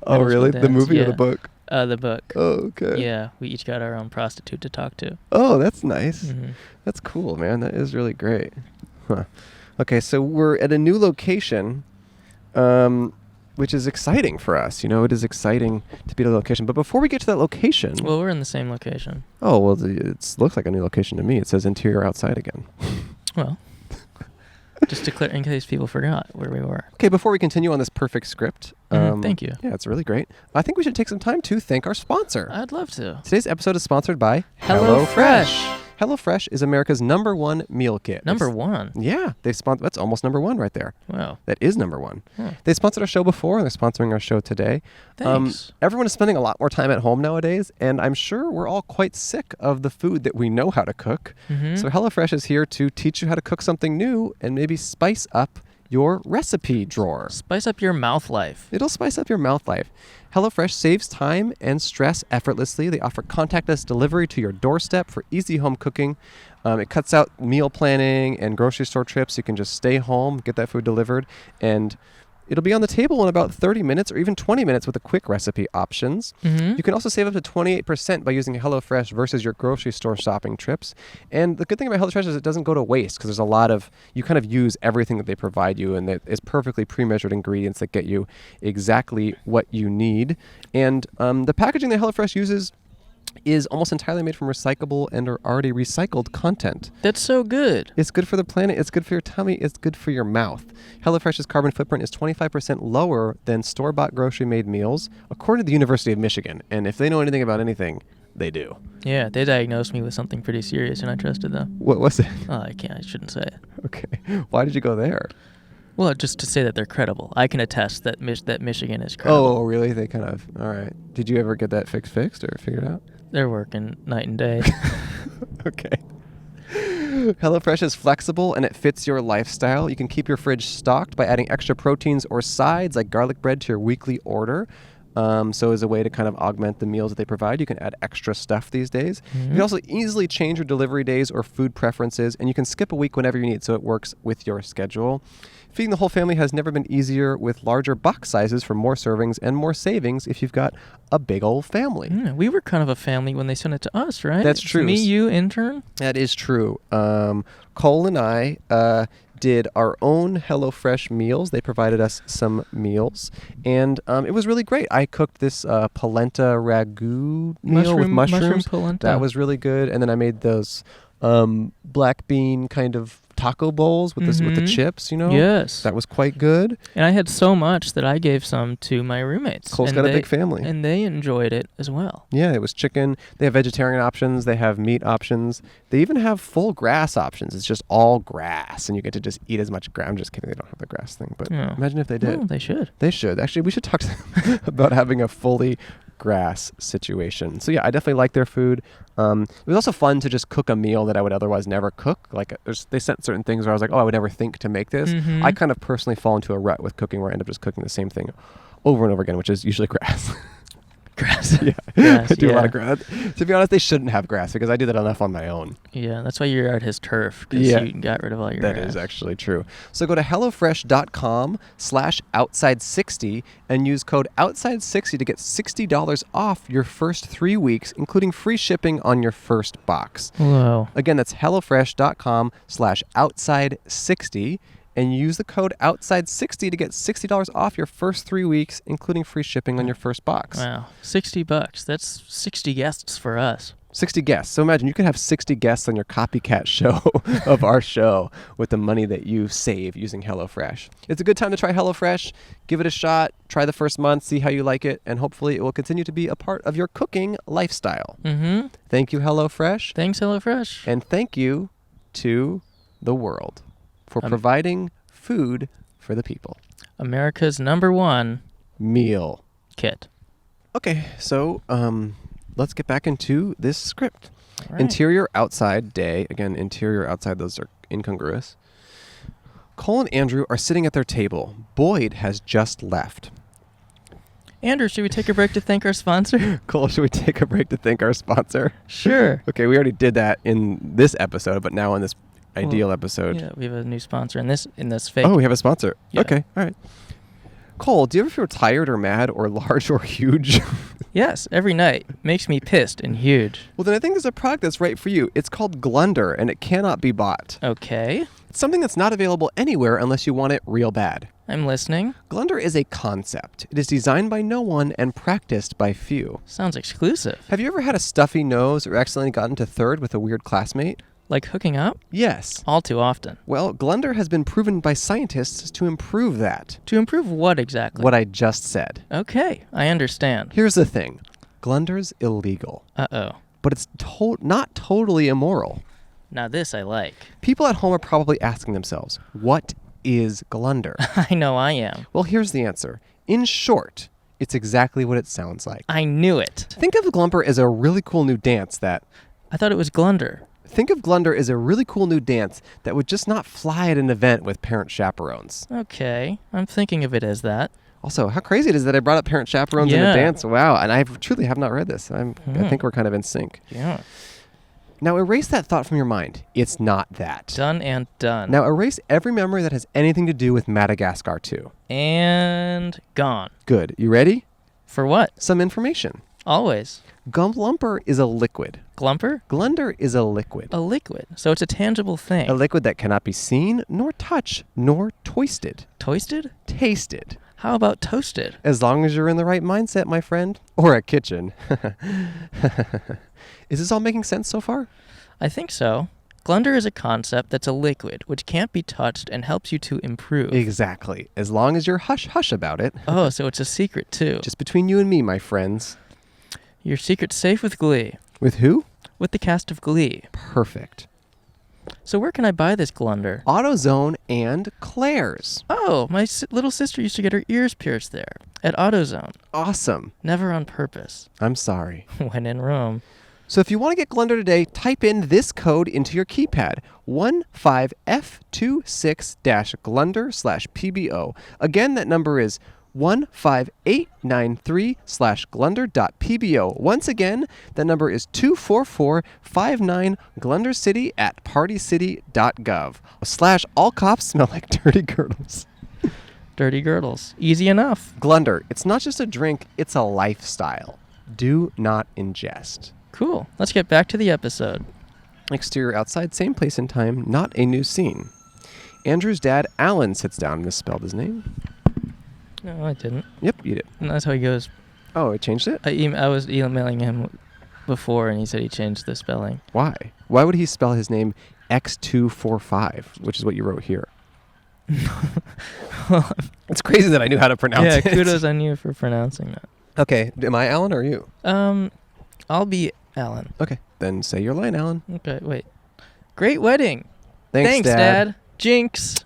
Speaker 3: oh, really? The movie or the book?
Speaker 1: The book.
Speaker 3: Oh, okay.
Speaker 1: Yeah, we each got our own prostitute to talk to.
Speaker 3: Oh, that's nice. That's cool, man. That is really great. Huh. Okay, so we're at a new location, which is exciting for us. It is exciting to be at a location. But before we get to that location...
Speaker 1: Well, we're in the same location.
Speaker 3: Oh, well, it looks like a new location to me. It says interior outside again.
Speaker 1: Well, just to clear, in case people forgot where we were.
Speaker 3: Okay, before we continue on this perfect script...
Speaker 1: thank you.
Speaker 3: Yeah, it's really great. I think we should take some time to thank our sponsor.
Speaker 1: I'd love to.
Speaker 3: Today's episode is sponsored by
Speaker 1: HelloFresh.
Speaker 3: HelloFresh is America's #1 meal kit.
Speaker 1: Number one?
Speaker 3: Yeah. That's almost #1 right there.
Speaker 1: Wow.
Speaker 3: That is #1.
Speaker 1: Huh.
Speaker 3: They sponsored our show before, and they're sponsoring our show today.
Speaker 1: Thanks.
Speaker 3: Everyone is spending a lot more time at home nowadays, and I'm sure we're all quite sick of the food that we know how to cook. So HelloFresh is here to teach you how to cook something new and maybe spice up your recipe drawer.
Speaker 1: Spice up your mouth life.
Speaker 3: It'll spice up your mouth life. HelloFresh saves time and stress effortlessly. They offer contactless delivery to your doorstep for easy home cooking. It cuts out meal planning and grocery store trips. You can just stay home, get that food delivered, and It'll be on the table in about 30 minutes or even 20 minutes with the quick recipe options.
Speaker 1: Mm-hmm.
Speaker 3: You can also save up to 28% by using HelloFresh versus your grocery store shopping trips. And the good thing about HelloFresh is it doesn't go to waste because there's a lot of, you kind of use everything that they provide you, and it's perfectly pre-measured ingredients that get you exactly what you need. And the packaging that HelloFresh uses is almost entirely made from recyclable and or already recycled content.
Speaker 1: That's so good.
Speaker 3: It's good for the planet, it's good for your tummy, it's good for your mouth. HelloFresh's carbon footprint is 25% lower than store-bought grocery-made meals, according to the University of Michigan. And if they know anything about anything, they do.
Speaker 1: Yeah, they diagnosed me with something pretty serious, and I trusted them.
Speaker 3: What was it?
Speaker 1: Oh, I shouldn't say it.
Speaker 3: Okay. Why did you go there?
Speaker 1: Well, just to say that they're credible. I can attest that that Michigan is credible.
Speaker 3: Oh, really? They kind of, all right. Did you ever get that fixed or figured out?
Speaker 1: They're working night and day.
Speaker 3: Okay. HelloFresh is flexible and it fits your lifestyle. You can keep your fridge stocked by adding extra proteins or sides like garlic bread to your weekly order. So as a way to kind of augment the meals that they provide, you can add extra stuff these days.
Speaker 1: Mm-hmm.
Speaker 3: You can also easily change your delivery days or food preferences, and you can skip a week whenever you need, so it works with your schedule. Feeding the whole family has never been easier with larger box sizes for more servings and more savings if you've got a big old family.
Speaker 1: Yeah, we were kind of a family when they sent it to us, right?
Speaker 3: That's
Speaker 1: It's
Speaker 3: true.
Speaker 1: me, you, intern.
Speaker 3: That is true. Cole and I did our own HelloFresh meals. They provided us some meals, and it was really great. I cooked this polenta ragu meal with mushrooms.
Speaker 1: Mushroom polenta.
Speaker 3: That was really good. And then I made those black bean kind of taco bowls with with the
Speaker 1: Mhm.
Speaker 3: chips, you know?
Speaker 1: Yes.
Speaker 3: That was quite good.
Speaker 1: And I had so much that I gave some to my roommates.
Speaker 3: Cole's
Speaker 1: and
Speaker 3: got a
Speaker 1: they-
Speaker 3: big family.
Speaker 1: And they enjoyed it as well.
Speaker 3: Yeah, it was chicken. They have vegetarian options. They have meat options. They even have full grass options. It's just all grass, and you get to just eat as much grass. I'm just kidding. They don't have the grass thing, but
Speaker 1: Yeah.
Speaker 3: imagine if they did.
Speaker 1: Well, they should.
Speaker 3: They should. Actually, we should talk to them about having a fully grass situation. So yeah, I definitely like their food. It was also fun to just cook a meal that I would otherwise never cook. Like they sent certain things where I was like, oh, I would never think to make this.
Speaker 1: Mhm.
Speaker 3: I kind of personally fall into a rut with cooking where I end up just cooking the same thing over and over again, which is usually grass.
Speaker 1: Grass.
Speaker 3: Yeah,
Speaker 1: Grass,
Speaker 3: I do a lot
Speaker 1: yeah.
Speaker 3: of grass. To be honest, they shouldn't have grass because I do that enough on my own.
Speaker 1: Yeah, that's why you're at his turf, because
Speaker 3: Yeah.
Speaker 1: you got rid of all your
Speaker 3: That
Speaker 1: grass.
Speaker 3: is actually true. So go to HelloFresh.com/outside60 and use code outside60 to get $60 off your first 3 weeks, including free shipping on your first box.
Speaker 1: Whoa.
Speaker 3: Again, that's HelloFresh.com/outside60 and use the code outside60 to get $60 off your first 3 weeks, including free shipping on your first box.
Speaker 1: Wow. $60. That's 60 guests for us.
Speaker 3: 60 guests. So imagine you could have 60 guests on your copycat show of our show with the money that you save using HelloFresh. It's a good time to try HelloFresh. Give it a shot. Try the first month. See how you like it. And hopefully it will continue to be a part of your cooking lifestyle.
Speaker 1: Mm-hmm.
Speaker 3: Thank you, HelloFresh.
Speaker 1: Thanks, HelloFresh.
Speaker 3: And thank you to the world for providing food for the people.
Speaker 1: America's #1
Speaker 3: Meal.
Speaker 1: kit.
Speaker 3: Okay, so let's get back into this script.
Speaker 1: All right.
Speaker 3: Interior, outside, day. Again, interior, outside, those are incongruous. Cole and Andrew are sitting at their table. Boyd has just left.
Speaker 1: Andrew, should we take a break to thank our sponsor?
Speaker 3: Cole, should we take a break to thank our sponsor?
Speaker 1: Sure.
Speaker 3: Okay, we already did that in this episode, but now in this ideal episode.
Speaker 1: Yeah, we have a new sponsor in this fake.
Speaker 3: Oh, we have a sponsor.
Speaker 1: Yeah.
Speaker 3: Okay, all right. Cole, do you ever feel tired or mad or large or huge?
Speaker 1: Yes, every night. Makes me pissed and huge.
Speaker 3: Well, then I think there's a product that's right for you. It's called Glunder, and it cannot be bought.
Speaker 1: Okay.
Speaker 3: It's something that's not available anywhere unless you want it real bad.
Speaker 1: I'm listening.
Speaker 3: Glunder is a concept. It is designed by no one and practiced by few.
Speaker 1: Sounds exclusive.
Speaker 3: Have you ever had a stuffy nose or accidentally gotten to third with a weird classmate?
Speaker 1: Like hooking up?
Speaker 3: Yes.
Speaker 1: All too often.
Speaker 3: Well, Glunder has been proven by scientists to improve that.
Speaker 1: To improve what exactly?
Speaker 3: What I just said.
Speaker 1: Okay, I understand.
Speaker 3: Here's the thing. Glunder's illegal,
Speaker 1: Uh-oh.
Speaker 3: but it's not totally immoral.
Speaker 1: Now this I like.
Speaker 3: People at home are probably asking themselves, what is Glunder?
Speaker 1: I know I am.
Speaker 3: Well, here's the answer. In short, it's exactly what it sounds like.
Speaker 1: I knew it.
Speaker 3: Think of Glumper as a really cool new dance that...
Speaker 1: I thought it was Glunder.
Speaker 3: Think of Glunder as a really cool new dance that would just not fly at an event with parent chaperones.
Speaker 1: Okay, I'm thinking of it as that.
Speaker 3: Also, how crazy it is that I brought up parent chaperones in
Speaker 1: Yeah.
Speaker 3: a dance. Wow, and I truly have not read this. I think we're kind of in sync.
Speaker 1: Yeah.
Speaker 3: Now erase that thought from your mind. It's not that.
Speaker 1: Done and done.
Speaker 3: Now erase every memory that has anything to do with Madagascar 2.
Speaker 1: And gone.
Speaker 3: Good. You ready?
Speaker 1: For what?
Speaker 3: Some information.
Speaker 1: Always.
Speaker 3: Glumper is a liquid.
Speaker 1: Glumper?
Speaker 3: Glunder is a liquid.
Speaker 1: A liquid. So it's a tangible thing.
Speaker 3: A liquid that cannot be seen, nor touched, nor toasted.
Speaker 1: Toasted?
Speaker 3: Tasted.
Speaker 1: How about toasted?
Speaker 3: As long as you're in the right mindset, my friend. Or a kitchen. Is this all making sense so far?
Speaker 1: I think so. Glunder is a concept that's a liquid, which can't be touched and helps you to improve.
Speaker 3: Exactly. As long as you're hush-hush about it.
Speaker 1: Oh, so it's a secret, too.
Speaker 3: Just between you and me, my friends.
Speaker 1: Your secret's safe with Glee.
Speaker 3: With who?
Speaker 1: With the cast of Glee.
Speaker 3: Perfect.
Speaker 1: So where can I buy this Glunder?
Speaker 3: AutoZone and Claire's.
Speaker 1: Oh, my little sister used to get her ears pierced there. At AutoZone.
Speaker 3: Awesome.
Speaker 1: Never on purpose.
Speaker 3: I'm sorry.
Speaker 1: When in Rome.
Speaker 3: So if you want to get Glunder today, type in this code into your keypad, 15F26-Glunder/PBO. Again, that number is 15893/Glunder.PBO. Once again, that number is 24459 Glunder City at partycity.gov. / all cops smell like dirty girdles.
Speaker 1: Dirty girdles. Easy enough.
Speaker 3: Glunder, it's not just a drink, it's a lifestyle. Do not ingest.
Speaker 1: Cool. Let's get back to the episode.
Speaker 3: Exterior outside, same place and time, not a new scene. Andrew's dad, Alan, sits down and misspelled his name.
Speaker 1: No, I didn't.
Speaker 3: Yep, you did.
Speaker 1: And that's how he goes.
Speaker 3: Oh, it changed it?
Speaker 1: I was emailing him before, and he said he changed the spelling.
Speaker 3: Why? Why would he spell his name X245, which is what you wrote here? It's crazy that I knew how to pronounce it.
Speaker 1: Yeah, kudos on you for pronouncing that.
Speaker 3: Okay, am I Alan or are you?
Speaker 1: I'll be Alan.
Speaker 3: Okay, then say your line, Alan.
Speaker 1: Okay, wait. Great wedding.
Speaker 3: Thanks,
Speaker 1: Dad. Jinx.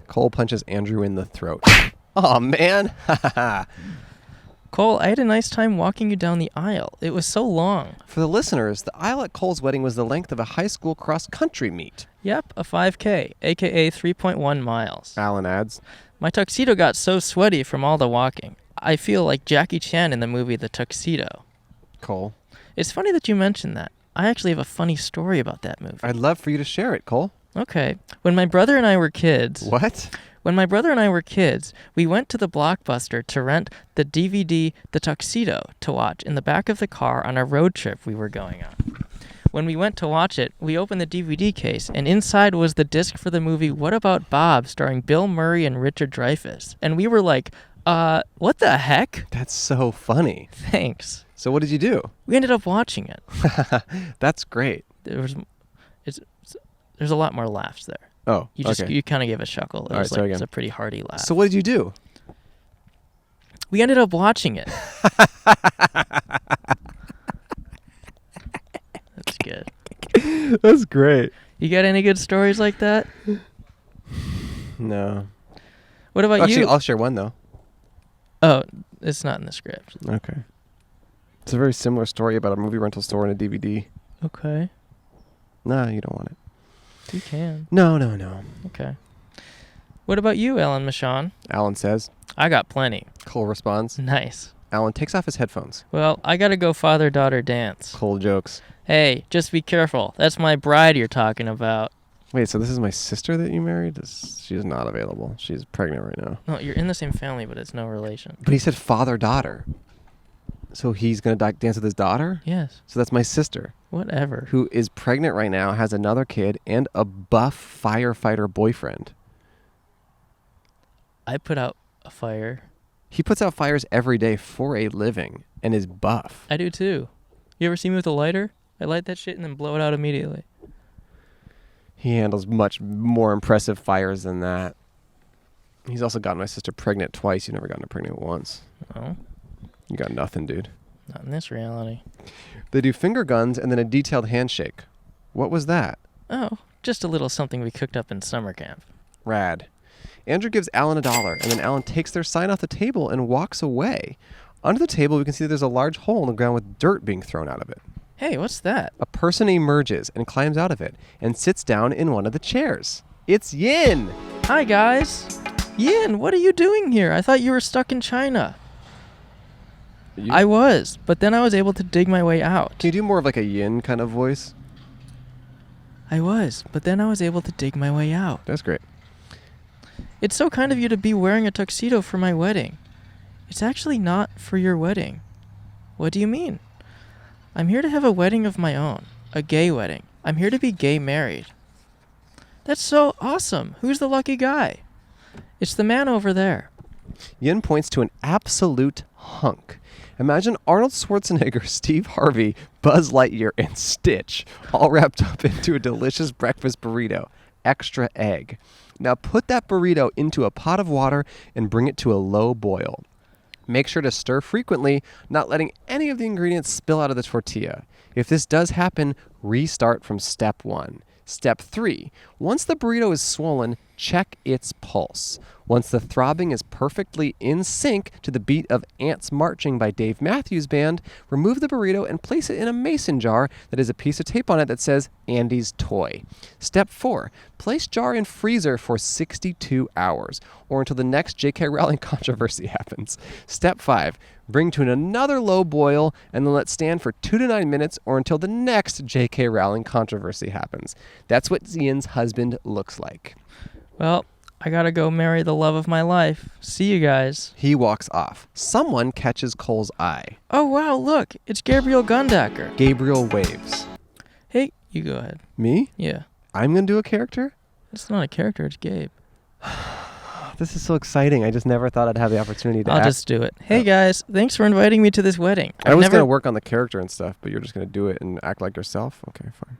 Speaker 3: Cole punches Andrew in the throat. Oh man.
Speaker 1: Cole, I had a nice time walking you down the aisle. It was so long.
Speaker 3: For the listeners, the aisle at Cole's wedding was the length of a high school cross-country meet.
Speaker 1: Yep, a 5K, aka 3.1 miles.
Speaker 3: Alan adds.
Speaker 1: My tuxedo got so sweaty from all the walking. I feel like Jackie Chan in the movie The Tuxedo.
Speaker 3: Cole.
Speaker 1: It's funny that you mentioned that. I actually have a funny story about that movie.
Speaker 3: I'd love for you to share it, Cole.
Speaker 1: Okay. When my brother and I were kids...
Speaker 3: What?
Speaker 1: When my brother and I were kids, we went to the Blockbuster to rent the DVD The Tuxedo to watch in the back of the car on a road trip we were going on. When we went to watch it, we opened the DVD case, and inside was the disc for the movie What About Bob, starring Bill Murray and Richard Dreyfuss. And we were like, what the heck?
Speaker 3: That's so funny.
Speaker 1: Thanks.
Speaker 3: So what did you do?
Speaker 1: We ended up watching it.
Speaker 3: That's great.
Speaker 1: There's a lot more laughs there.
Speaker 3: Oh, okay.
Speaker 1: You kind of gave a chuckle. It
Speaker 3: All
Speaker 1: was
Speaker 3: right,
Speaker 1: it's a pretty hearty laugh.
Speaker 3: So what did you do?
Speaker 1: We ended up watching it. That's good.
Speaker 3: That's great.
Speaker 1: You got any good stories like that?
Speaker 3: No.
Speaker 1: What about
Speaker 3: Actually,
Speaker 1: you?
Speaker 3: I'll share one though.
Speaker 1: Oh, it's not in the script.
Speaker 3: Okay. It's a very similar story about a movie rental store and a DVD.
Speaker 1: Okay.
Speaker 3: Nah, you don't want it.
Speaker 1: You can.
Speaker 3: No.
Speaker 1: Okay. What about you, Ellen Michon?
Speaker 3: Alan says.
Speaker 1: I got plenty.
Speaker 3: Cole responds.
Speaker 1: Nice.
Speaker 3: Alan takes off his headphones.
Speaker 1: Well, I gotta go father-daughter dance.
Speaker 3: Cole jokes.
Speaker 1: Hey, just be careful. That's my bride you're talking about.
Speaker 3: Wait, so this is my sister that you married? She's not available. She's pregnant right now.
Speaker 1: No, you're in the same family, but it's no relation.
Speaker 3: But he said father-daughter. So he's going to dance with his daughter?
Speaker 1: Yes.
Speaker 3: So that's my sister.
Speaker 1: Whatever.
Speaker 3: Who is pregnant right now, has another kid, and a buff firefighter boyfriend.
Speaker 1: I put out a fire.
Speaker 3: He puts out fires every day for a living and is buff.
Speaker 1: I do too. You ever see me with a lighter? I light that shit and then blow it out immediately.
Speaker 3: He handles much more impressive fires than that. He's also gotten my sister pregnant twice. You've never gotten her pregnant once.
Speaker 1: Oh.
Speaker 3: You got nothing, dude.
Speaker 1: Not in this reality.
Speaker 3: They do finger guns and then a detailed handshake. What was that?
Speaker 1: Oh, just a little something we cooked up in summer camp.
Speaker 3: Rad. Andrew gives Alan $1, and then Alan takes their sign off the table and walks away. Under the table, we can see there's a large hole in the ground with dirt being thrown out of it.
Speaker 1: Hey, what's that?
Speaker 3: A person emerges and climbs out of it and sits down in one of the chairs. It's Yin!
Speaker 1: Hi, guys. Yin, what are you doing here? I thought you were stuck in China. I was, but then I was able to dig my way out.
Speaker 3: Can you do more of like a Yin kind of voice?
Speaker 1: I was, but then I was able to dig my way out.
Speaker 3: That's great.
Speaker 1: It's so kind of you to be wearing a tuxedo for my wedding. It's actually not for your wedding. What do you mean? I'm here to have a wedding of my own. A gay wedding. I'm here to be gay married. That's so awesome. Who's the lucky guy? It's the man over there.
Speaker 3: Yin points to an absolute hunk. Imagine Arnold Schwarzenegger, Steve Harvey, Buzz Lightyear, and Stitch all wrapped up into a delicious breakfast burrito. Extra egg. Now put that burrito into a pot of water and bring it to a low boil. Make sure to stir frequently, not letting any of the ingredients spill out of the tortilla. If this does happen, restart from step 1. Step 3. Once the burrito is swollen, check its pulse. Once the throbbing is perfectly in sync to the beat of Ants Marching by Dave Matthews Band, remove the burrito and place it in a mason jar that has a piece of tape on it that says Andy's Toy. Step 4. Place jar in freezer for 62 hours, or until the next J.K. Rowling controversy happens. Step 5. Bring to another low boil and then let stand for 2 to 9 minutes or until the next J.K. Rowling controversy happens. That's what Ian's husband looks like.
Speaker 1: Well, I gotta go marry the love of my life. See you guys.
Speaker 3: He walks off. Someone catches Cole's eye.
Speaker 1: Oh, wow, look. It's Gabriel Gundacker.
Speaker 3: Gabriel waves.
Speaker 1: Hey, you go ahead.
Speaker 3: Me?
Speaker 1: Yeah.
Speaker 3: I'm going to do a character?
Speaker 1: It's not a character, it's Gabe.
Speaker 3: This is so exciting. I just never thought I'd have the opportunity to
Speaker 1: I'll
Speaker 3: act.
Speaker 1: just do it. Hey, guys. Thanks for inviting me to this wedding.
Speaker 3: I was going to work on the character and stuff, but you're just going to do it and act like yourself? Okay, fine.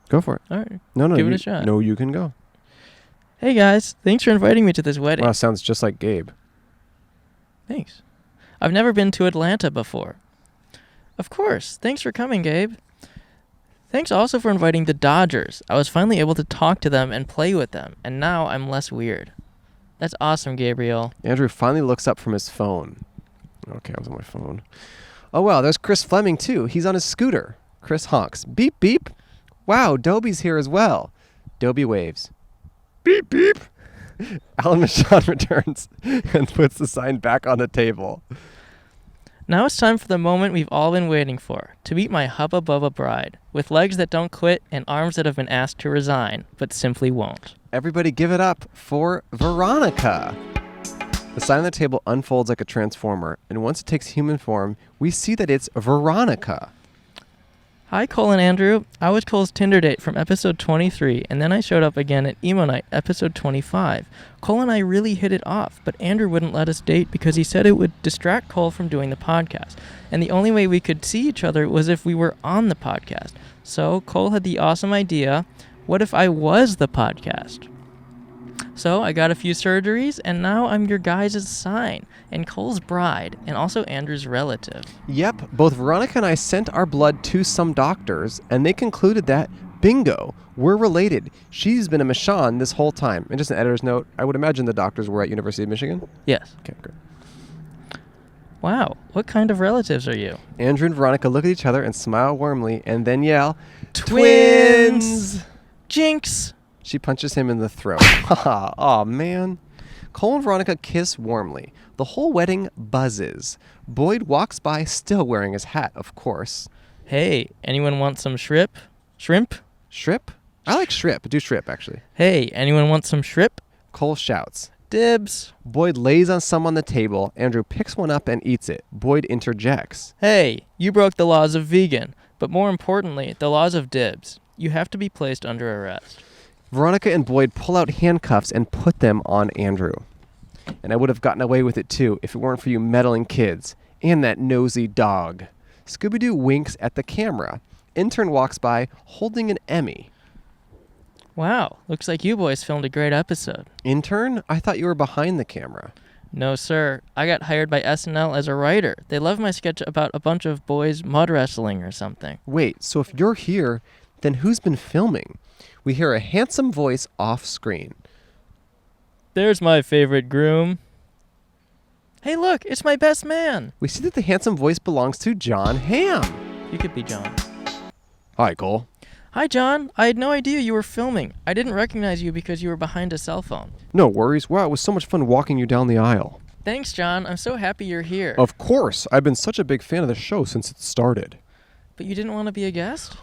Speaker 3: Go for it.
Speaker 1: All right.
Speaker 3: No,
Speaker 1: Give it a shot.
Speaker 3: No, you can go.
Speaker 1: Hey, guys. Thanks for inviting me to this wedding.
Speaker 3: Wow, sounds just like Gabe.
Speaker 1: Thanks. I've never been to Atlanta before. Of course. Thanks for coming, Gabe. Thanks also for inviting the Dodgers. I was finally able to talk to them and play with them, and now I'm less weird. That's awesome, Gabriel.
Speaker 3: Andrew finally looks up from his phone. Okay, I was on my phone. Oh, wow, there's Chris Fleming, too. He's on his scooter. Chris honks. Beep, beep. Wow, Dobie's here as well. Dobie waves. Beep, beep. Alan Michon returns and puts the sign back on the table.
Speaker 1: Now it's time for the moment we've all been waiting for, to meet my Hubba Bubba bride, with legs that don't quit and arms that have been asked to resign, but simply won't.
Speaker 3: Everybody give it up for Veronica. The sign on the table unfolds like a transformer, and once it takes human form, we see that it's Veronica.
Speaker 1: Hi, Cole and Andrew. I was Cole's Tinder date from episode 23, and then I showed up again at Emo Night, episode 25. Cole and I really hit it off, but Andrew wouldn't let us date because he said it would distract Cole from doing the podcast, and the only way we could see each other was if we were on the podcast. So Cole had the awesome idea, what if I was the podcast? So I got a few surgeries, and now I'm your guys' sign, and Cole's bride, and also Andrew's relative.
Speaker 3: Yep, both Veronica and I sent our blood to some doctors, and they concluded that, bingo, we're related. She's been a Michon this whole time. And just an editor's note, I would imagine the doctors were at University of Michigan?
Speaker 1: Yes.
Speaker 3: Okay, great.
Speaker 1: Wow, what kind of relatives are you?
Speaker 3: Andrew and Veronica look at each other and smile warmly, and then yell,
Speaker 1: Twins! Jinx!
Speaker 3: She punches him in the throat. Aw, man. Cole and Veronica kiss warmly. The whole wedding buzzes. Boyd walks by, still wearing his hat, of course.
Speaker 1: Hey, anyone want some shrimp? Shrimp?
Speaker 3: Shrimp? I like shrimp. Do shrimp, actually.
Speaker 1: Hey, anyone want some shrimp?
Speaker 3: Cole shouts.
Speaker 1: Dibs.
Speaker 3: Boyd lays on some on the table. Andrew picks one up and eats it. Boyd interjects.
Speaker 1: Hey, you broke the laws of vegan, but more importantly, the laws of dibs. You have to be placed under arrest.
Speaker 3: Veronica and Boyd pull out handcuffs and put them on Andrew. And I would have gotten away with it too if it weren't for you meddling kids. And that nosy dog. Scooby-Doo winks at the camera. Intern walks by holding an Emmy.
Speaker 1: Wow, looks like you boys filmed a great episode.
Speaker 3: Intern? I thought you were behind the camera.
Speaker 1: No, sir. I got hired by SNL as a writer. They love my sketch about a bunch of boys mud wrestling or something.
Speaker 3: Wait, so if you're here, then who's been filming? We hear a handsome voice off screen.
Speaker 1: There's my favorite groom. Hey, look, it's my best man.
Speaker 3: We see that the handsome voice belongs to John Hamm.
Speaker 1: You could be John.
Speaker 3: Hi, Cole.
Speaker 1: Hi, John. I had no idea you were filming. I didn't recognize you because you were behind a cell phone.
Speaker 3: No worries. Wow, it was so much fun walking you down the aisle.
Speaker 1: Thanks, John. I'm so happy you're here.
Speaker 3: Of course. I've been such a big fan of the show since it started.
Speaker 1: But you didn't want to be a guest?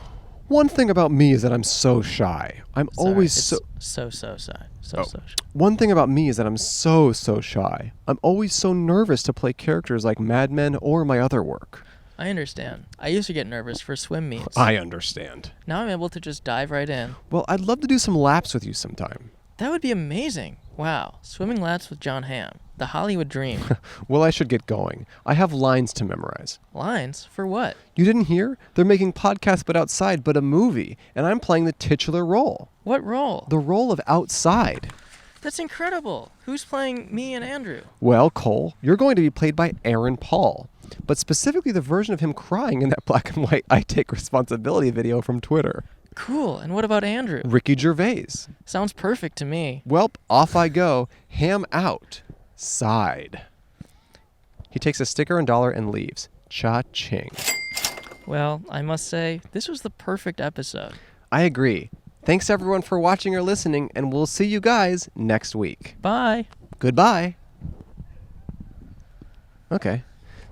Speaker 3: One thing about me is that I'm so shy. I'm
Speaker 1: Sorry,
Speaker 3: always
Speaker 1: it's
Speaker 3: so...
Speaker 1: so shy.
Speaker 3: Oh.
Speaker 1: Shy.
Speaker 3: One thing about me is that I'm so shy. I'm always so nervous to play characters like Mad Men or my other work.
Speaker 1: I understand. I used to get nervous for swim meets.
Speaker 3: I understand.
Speaker 1: Now I'm able to just dive right in.
Speaker 3: Well, I'd love to do some laps with you sometime.
Speaker 1: That would be amazing. Wow. Swimming laps with John Hamm. The Hollywood dream.
Speaker 3: Well, I should get going. I have lines to memorize.
Speaker 1: Lines? For what?
Speaker 3: You didn't hear? They're making Podcast But Outside, but a movie, and I'm playing the titular role.
Speaker 1: What role?
Speaker 3: The role of Outside.
Speaker 1: That's incredible. Who's playing me and Andrew?
Speaker 3: Well, Cole, you're going to be played by Aaron Paul, but specifically the version of him crying in that black and white I Take Responsibility video from Twitter.
Speaker 1: Cool. And what about Andrew?
Speaker 3: Ricky Gervais.
Speaker 1: Sounds perfect to me.
Speaker 3: Welp, off I go. Ham out. Side. He takes a sticker and dollar and leaves. Cha-ching.
Speaker 1: Well, I must say, this was the perfect episode.
Speaker 3: I agree. Thanks everyone for watching or listening, and we'll see you guys next week.
Speaker 1: Bye.
Speaker 3: Goodbye. Okay.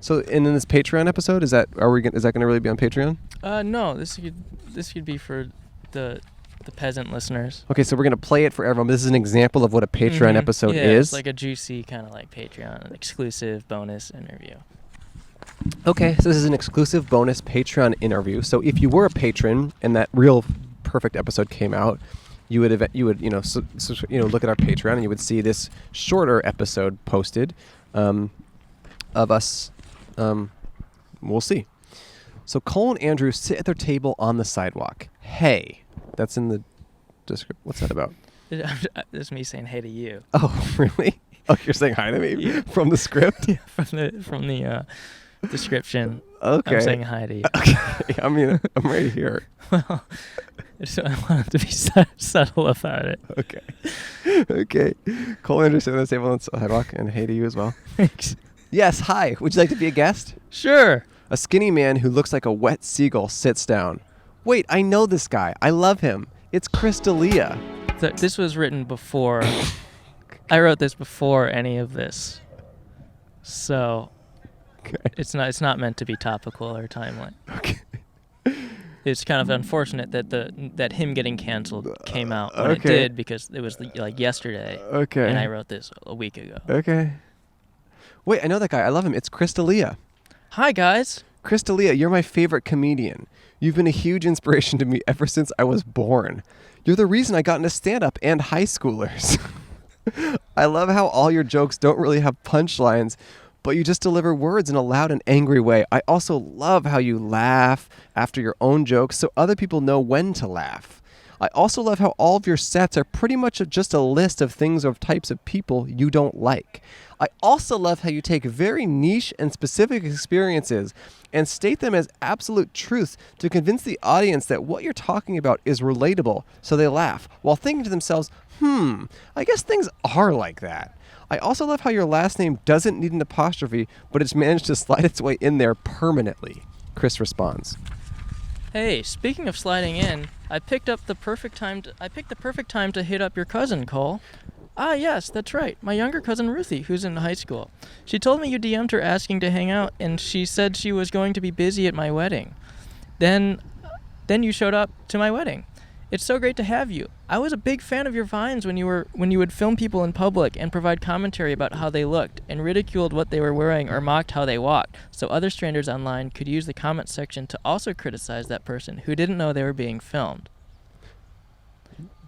Speaker 3: So, and in this Patreon episode, is that going to really be on Patreon?
Speaker 1: No, this could be for the peasant listeners.
Speaker 3: Okay, so we're going to play it for everyone. This is an example of what a Patreon episode
Speaker 1: yeah,
Speaker 3: is.
Speaker 1: It's like a juicy kind of like Patreon exclusive bonus interview.
Speaker 3: Okay, so this is an exclusive bonus Patreon interview. So if you were a patron and that real perfect episode came out, you would look at our Patreon and you would see this shorter episode posted of us. We'll see. So Cole and Andrew sit at their table on the sidewalk. Hey, that's in the description. What's that about?
Speaker 1: It's me saying hey to you.
Speaker 3: Oh, really? Oh, you're saying hi to me from the script?
Speaker 1: Yeah, from the description.
Speaker 3: Okay.
Speaker 1: I'm saying hi to you.
Speaker 3: Okay. I mean, I'm right here.
Speaker 1: Well, I wanted to be subtle about it.
Speaker 3: Okay. Okay. Cole and Andrew sit on the table on the sidewalk, and hey to you as well.
Speaker 1: Thanks.
Speaker 3: Yes, hi. Would you like to be a guest?
Speaker 1: Sure.
Speaker 3: A skinny man who looks like a wet seagull sits down. Wait, I know this guy. I love him. It's Chris D'Elia.
Speaker 1: This was written before. I wrote this before any of this. So
Speaker 3: Okay.
Speaker 1: it's not meant to be topical or timely.
Speaker 3: Okay.
Speaker 1: It's kind of unfortunate that him getting canceled came out when it
Speaker 3: Okay.
Speaker 1: did, because it was like yesterday.
Speaker 3: Okay.
Speaker 1: And I wrote this a week ago.
Speaker 3: Okay. Wait, I know that guy. I love him. It's Chris D'Elia.
Speaker 1: Hi guys.
Speaker 3: Chris D'Elia, you're my favorite comedian. You've been a huge inspiration to me ever since I was born. You're the reason I got into stand-up and high schoolers. I love how all your jokes don't really have punchlines, but you just deliver words in a loud and angry way. I also love how you laugh after your own jokes so other people know when to laugh. I also love how all of your sets are pretty much just a list of things or types of people you don't like. I also love how you take very niche and specific experiences and state them as absolute truths to convince the audience that what you're talking about is relatable, so they laugh, while thinking to themselves, I guess things are like that. I also love how your last name doesn't need an apostrophe, but it's managed to slide its way in there permanently. Chris responds.
Speaker 1: Hey, speaking of sliding in, I picked the perfect time to hit up your cousin, Cole. Ah, yes, that's right. My younger cousin Ruthie, who's in high school. She told me you DM'd her asking to hang out, and she said she was going to be busy at my wedding. Then you showed up to my wedding. It's so great to have you. I was a big fan of your vines when you would film people in public and provide commentary about how they looked and ridiculed what they were wearing or mocked how they walked, so other strangers online could use the comment section to also criticize that person who didn't know they were being filmed.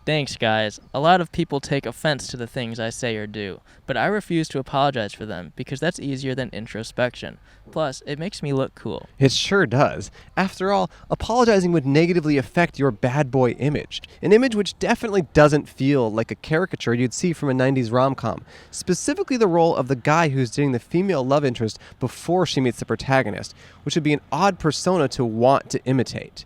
Speaker 1: Thanks, guys. A lot of people take offense to the things I say or do, but I refuse to apologize for them because that's easier than introspection. Plus, it makes me look cool.
Speaker 3: It sure does. After all, apologizing would negatively affect your bad boy image. An image which definitely doesn't feel like a caricature you'd see from a 90s rom-com. Specifically the role of the guy who's dating the female love interest before she meets the protagonist, which would be an odd persona to want to imitate.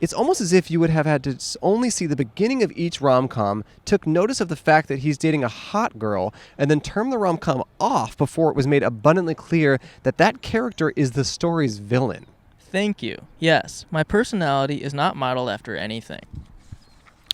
Speaker 3: It's almost as if you would have had to only see the beginning of each rom-com, took notice of the fact that he's dating a hot girl, and then turned the rom-com off before it was made abundantly clear that that character is the story's villain.
Speaker 1: Thank you. Yes, my personality is not modeled after anything.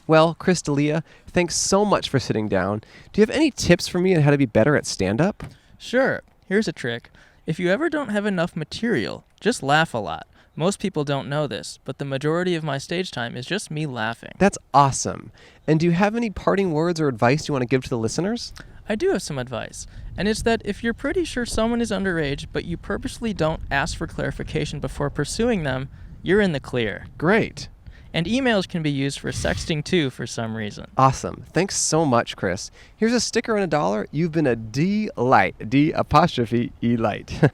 Speaker 3: Well, Chris D'Elia, thanks so much for sitting down. Do you have any tips for me on how to be better at stand-up?
Speaker 1: Sure. Here's a trick. If you ever don't have enough material, just laugh a lot. Most people don't know this, but the majority of my stage time is just me laughing.
Speaker 3: That's awesome. And do you have any parting words or advice you want to give to the listeners?
Speaker 1: I do have some advice, and it's that if you're pretty sure someone is underage, but you purposely don't ask for clarification before pursuing them, you're in the clear.
Speaker 3: Great.
Speaker 1: And emails can be used for sexting too for some reason.
Speaker 3: Awesome. Thanks so much, Chris. Here's a sticker and $1. You've been a D-light. D''E-light.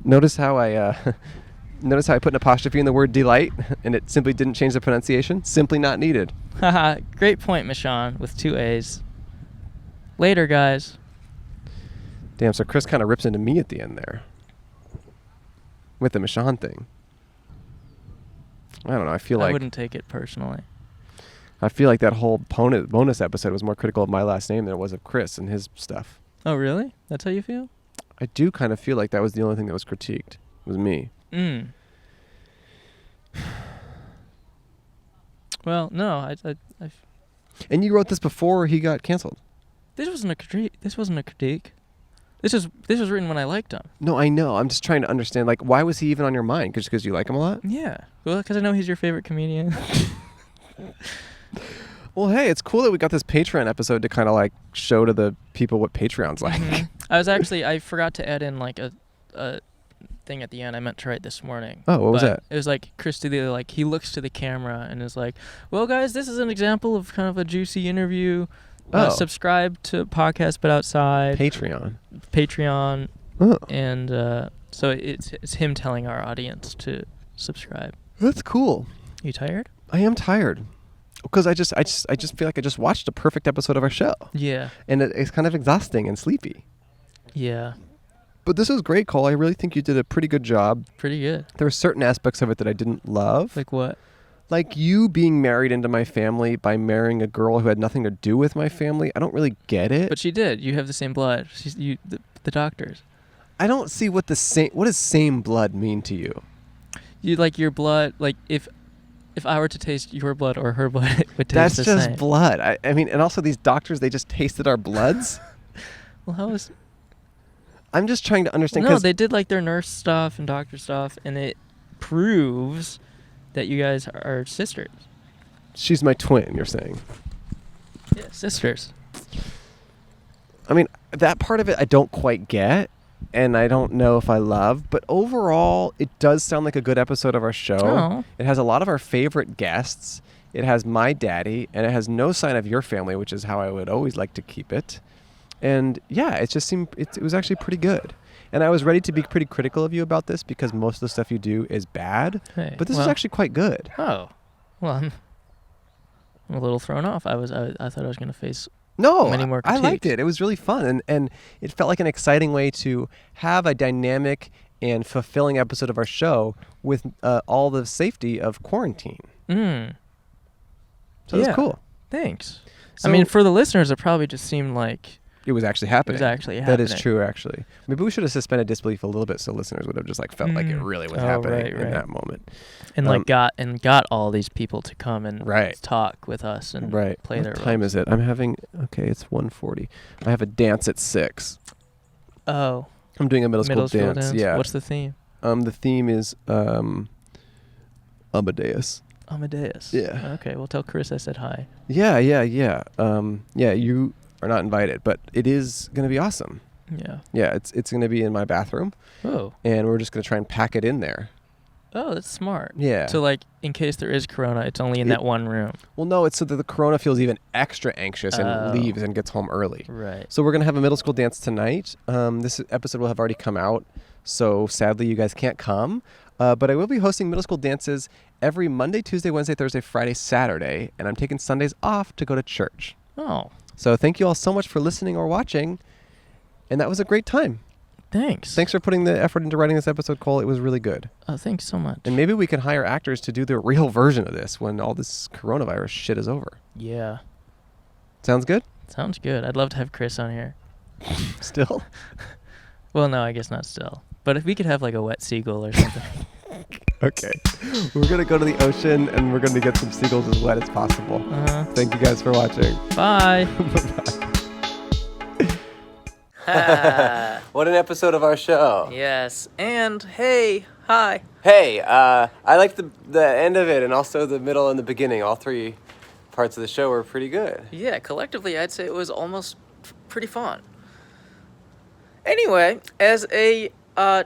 Speaker 3: Notice how I put an apostrophe in the word delight, and it simply didn't change the pronunciation? Simply not needed.
Speaker 1: Haha, great point, Michon, with 2 A's. Later, guys.
Speaker 3: Damn, so Chris kind of rips into me at the end there. With the Michon thing. I don't know, I
Speaker 1: wouldn't take it personally.
Speaker 3: I feel like that whole bonus episode was more critical of my last name than it was of Chris and his stuff.
Speaker 1: Oh, really? That's how you feel?
Speaker 3: I do kind of feel like that was the only thing that was critiqued. Was me.
Speaker 1: Well, no, I
Speaker 3: And you wrote this before he got canceled.
Speaker 1: This wasn't a critique. This was written when I liked him.
Speaker 3: No, I know. I'm just trying to understand, like, why was he even on your mind? Just because you like him a lot?
Speaker 1: Yeah. Well, because I know he's your favorite comedian.
Speaker 3: Well, hey, it's cool that we got this Patreon episode to kind of, like, show to the people what Patreon's like.
Speaker 1: Mm-hmm. I forgot to add in, like, a thing at the end I meant to write this morning.
Speaker 3: Oh, what was that?
Speaker 1: It was like Chris he looks to the camera and is like, well, guys, this is an example of kind of a juicy interview. Subscribe to PodcastButOutside. Patreon.
Speaker 3: Oh.
Speaker 1: And so it's him telling our audience to subscribe.
Speaker 3: That's cool.
Speaker 1: You tired?
Speaker 3: I am tired. Because I just feel like I just watched a perfect episode of our show.
Speaker 1: Yeah.
Speaker 3: And it's kind of exhausting and sleepy.
Speaker 1: Yeah.
Speaker 3: But this was great, Cole. I really think you did a pretty good job.
Speaker 1: Pretty good.
Speaker 3: There were certain aspects of it that I didn't love.
Speaker 1: Like what?
Speaker 3: Like you being married into my family by marrying a girl who had nothing to do with my family. I don't really get it.
Speaker 1: But she did. You have the same blood. The doctors.
Speaker 3: I don't see what does same blood mean to you?
Speaker 1: You like your blood, like if I were to taste your blood or her blood, it would taste the same.
Speaker 3: That's just blood. I mean, and also these doctors, they just tasted our bloods.
Speaker 1: Well, how is...
Speaker 3: I'm just trying to understand.
Speaker 1: No, they did like their nurse stuff and doctor stuff, and it proves that you guys are sisters.
Speaker 3: She's my twin, you're saying?
Speaker 1: Yeah, sisters.
Speaker 3: I mean, that part of it I don't quite get, and I don't know if I love, but overall, it does sound like a good episode of our show.
Speaker 1: Oh.
Speaker 3: It has a lot of our favorite guests. It has my daddy, and it has no sign of your family, which is how I would always like to keep it. And yeah, it just seemed, it was actually pretty good. And I was ready to be pretty critical of you about this because most of the stuff you do is bad.
Speaker 1: Hey,
Speaker 3: but this is actually quite good.
Speaker 1: Oh, well, I'm a little thrown off. I thought I was going to face many more critiques.
Speaker 3: I liked it. It was really fun. And it felt like an exciting way to have a dynamic and fulfilling episode of our show with all the safety of quarantine. So it was cool.
Speaker 1: Thanks.
Speaker 3: So,
Speaker 1: I mean, for the listeners, it probably just seemed like...
Speaker 3: It was actually happening. That is true, actually. Maybe we should have suspended disbelief a little bit so listeners would have just like felt like it really was happening in that moment.
Speaker 1: And got all these people to come and talk with us and play their roles.
Speaker 3: What time is it? It's 1:40. I have a dance at 6.
Speaker 1: Oh.
Speaker 3: I'm doing a middle school dance. Yeah.
Speaker 1: What's the theme?
Speaker 3: The theme is Amadeus.
Speaker 1: Amadeus.
Speaker 3: Yeah.
Speaker 1: Okay, well tell Chris I said hi.
Speaker 3: Yeah. You are not invited, but it is going to be awesome.
Speaker 1: Yeah.
Speaker 3: Yeah, it's going to be in my bathroom.
Speaker 1: Oh.
Speaker 3: And we're just going to try and pack it in there.
Speaker 1: Oh, that's smart.
Speaker 3: Yeah.
Speaker 1: So like in case there is corona, it's only in that one room.
Speaker 3: Well, no, it's so that the corona feels even extra anxious and leaves and gets home early.
Speaker 1: Right.
Speaker 3: So we're going to have a middle school dance tonight. This episode will have already come out, so sadly you guys can't come. But I will be hosting middle school dances every Monday, Tuesday, Wednesday, Thursday, Friday, Saturday, and I'm taking Sundays off to go to church.
Speaker 1: Oh.
Speaker 3: So thank you all so much for listening or watching, and that was a great time.
Speaker 1: Thanks.
Speaker 3: Thanks for putting the effort into writing this episode, Cole. It was really good.
Speaker 1: Oh, thanks so much.
Speaker 3: And maybe we can hire actors to do the real version of this when all this coronavirus shit is over.
Speaker 1: Yeah.
Speaker 3: Sounds good?
Speaker 1: Sounds good. I'd love to have Chris on here.
Speaker 3: Still?
Speaker 1: Well, no, I guess not still. But if we could have like a wet seagull or something.
Speaker 3: Okay. We're going to go to the ocean and we're going to get some seagulls as wet as possible. Thank you guys for watching.
Speaker 1: Bye.
Speaker 3: Bye-bye. What an episode of our show.
Speaker 1: Yes. And hey, Hi.
Speaker 2: Hey, I like the end of it and also the middle and the beginning. All three parts of the show were pretty good.
Speaker 1: Yeah, collectively, I'd say it was almost pretty fun. Anyway, as a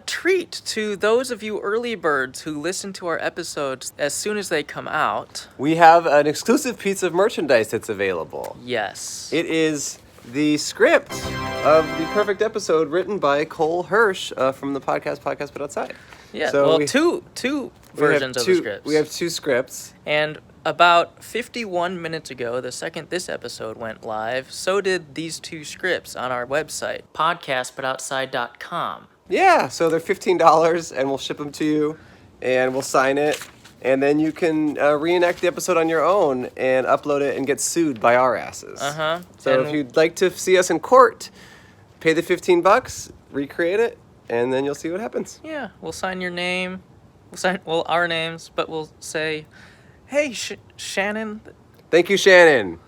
Speaker 1: treat to those of you early birds who listen to our episodes as soon as they come out,
Speaker 2: We have an exclusive piece of merchandise that's available.
Speaker 1: yes.
Speaker 2: It is the script of the perfect episode written by Cole Hirsch from the podcast But Outside.
Speaker 1: Yeah,
Speaker 2: So
Speaker 1: well,
Speaker 2: we-
Speaker 1: two versions of the scripts.
Speaker 2: We have two scripts.
Speaker 1: And about 51 minutes ago, the second this episode went live, so did these two scripts on our website, PodcastButOutside.com.
Speaker 2: Yeah, so they're $15 and we'll ship them to you and we'll sign it. And then you can reenact the episode on your own and upload it and get sued by our asses.
Speaker 1: Uh-huh.
Speaker 2: So
Speaker 1: And
Speaker 2: if you'd like to see us in court, pay the $15, recreate it, and then you'll see what happens.
Speaker 1: Yeah, we'll sign your name. We'll sign, well, our names, but we'll say, hey, Shannon,
Speaker 2: Thank you, Shannon.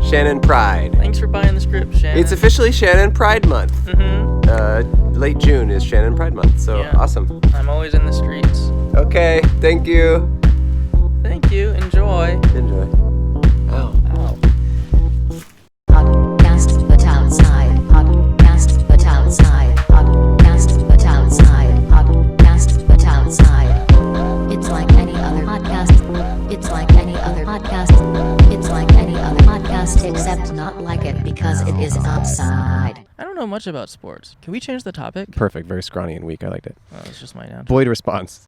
Speaker 2: Shannon Pride.
Speaker 1: thanks for buying the script, Shannon.
Speaker 2: It's officially Shannon Pride Month. Late June is Shannon Pride Month, so
Speaker 1: Yeah.
Speaker 2: awesome.
Speaker 1: I'm always in the streets.
Speaker 2: Okay, thank you.
Speaker 1: Thank you. Enjoy.
Speaker 2: Enjoy. Oh.
Speaker 1: Ow.
Speaker 4: Podcast but outside. Podcast but outside. Podcast but outside. Podcast but outside. It's like any other podcast. It's like any other podcast. It's like any other podcast except not like it because it is outside.
Speaker 1: I don't know much about sports. Can we change the topic?
Speaker 3: Perfect. Very scrawny and weak. I liked it.
Speaker 1: Oh, it's just my natural.
Speaker 3: Void response.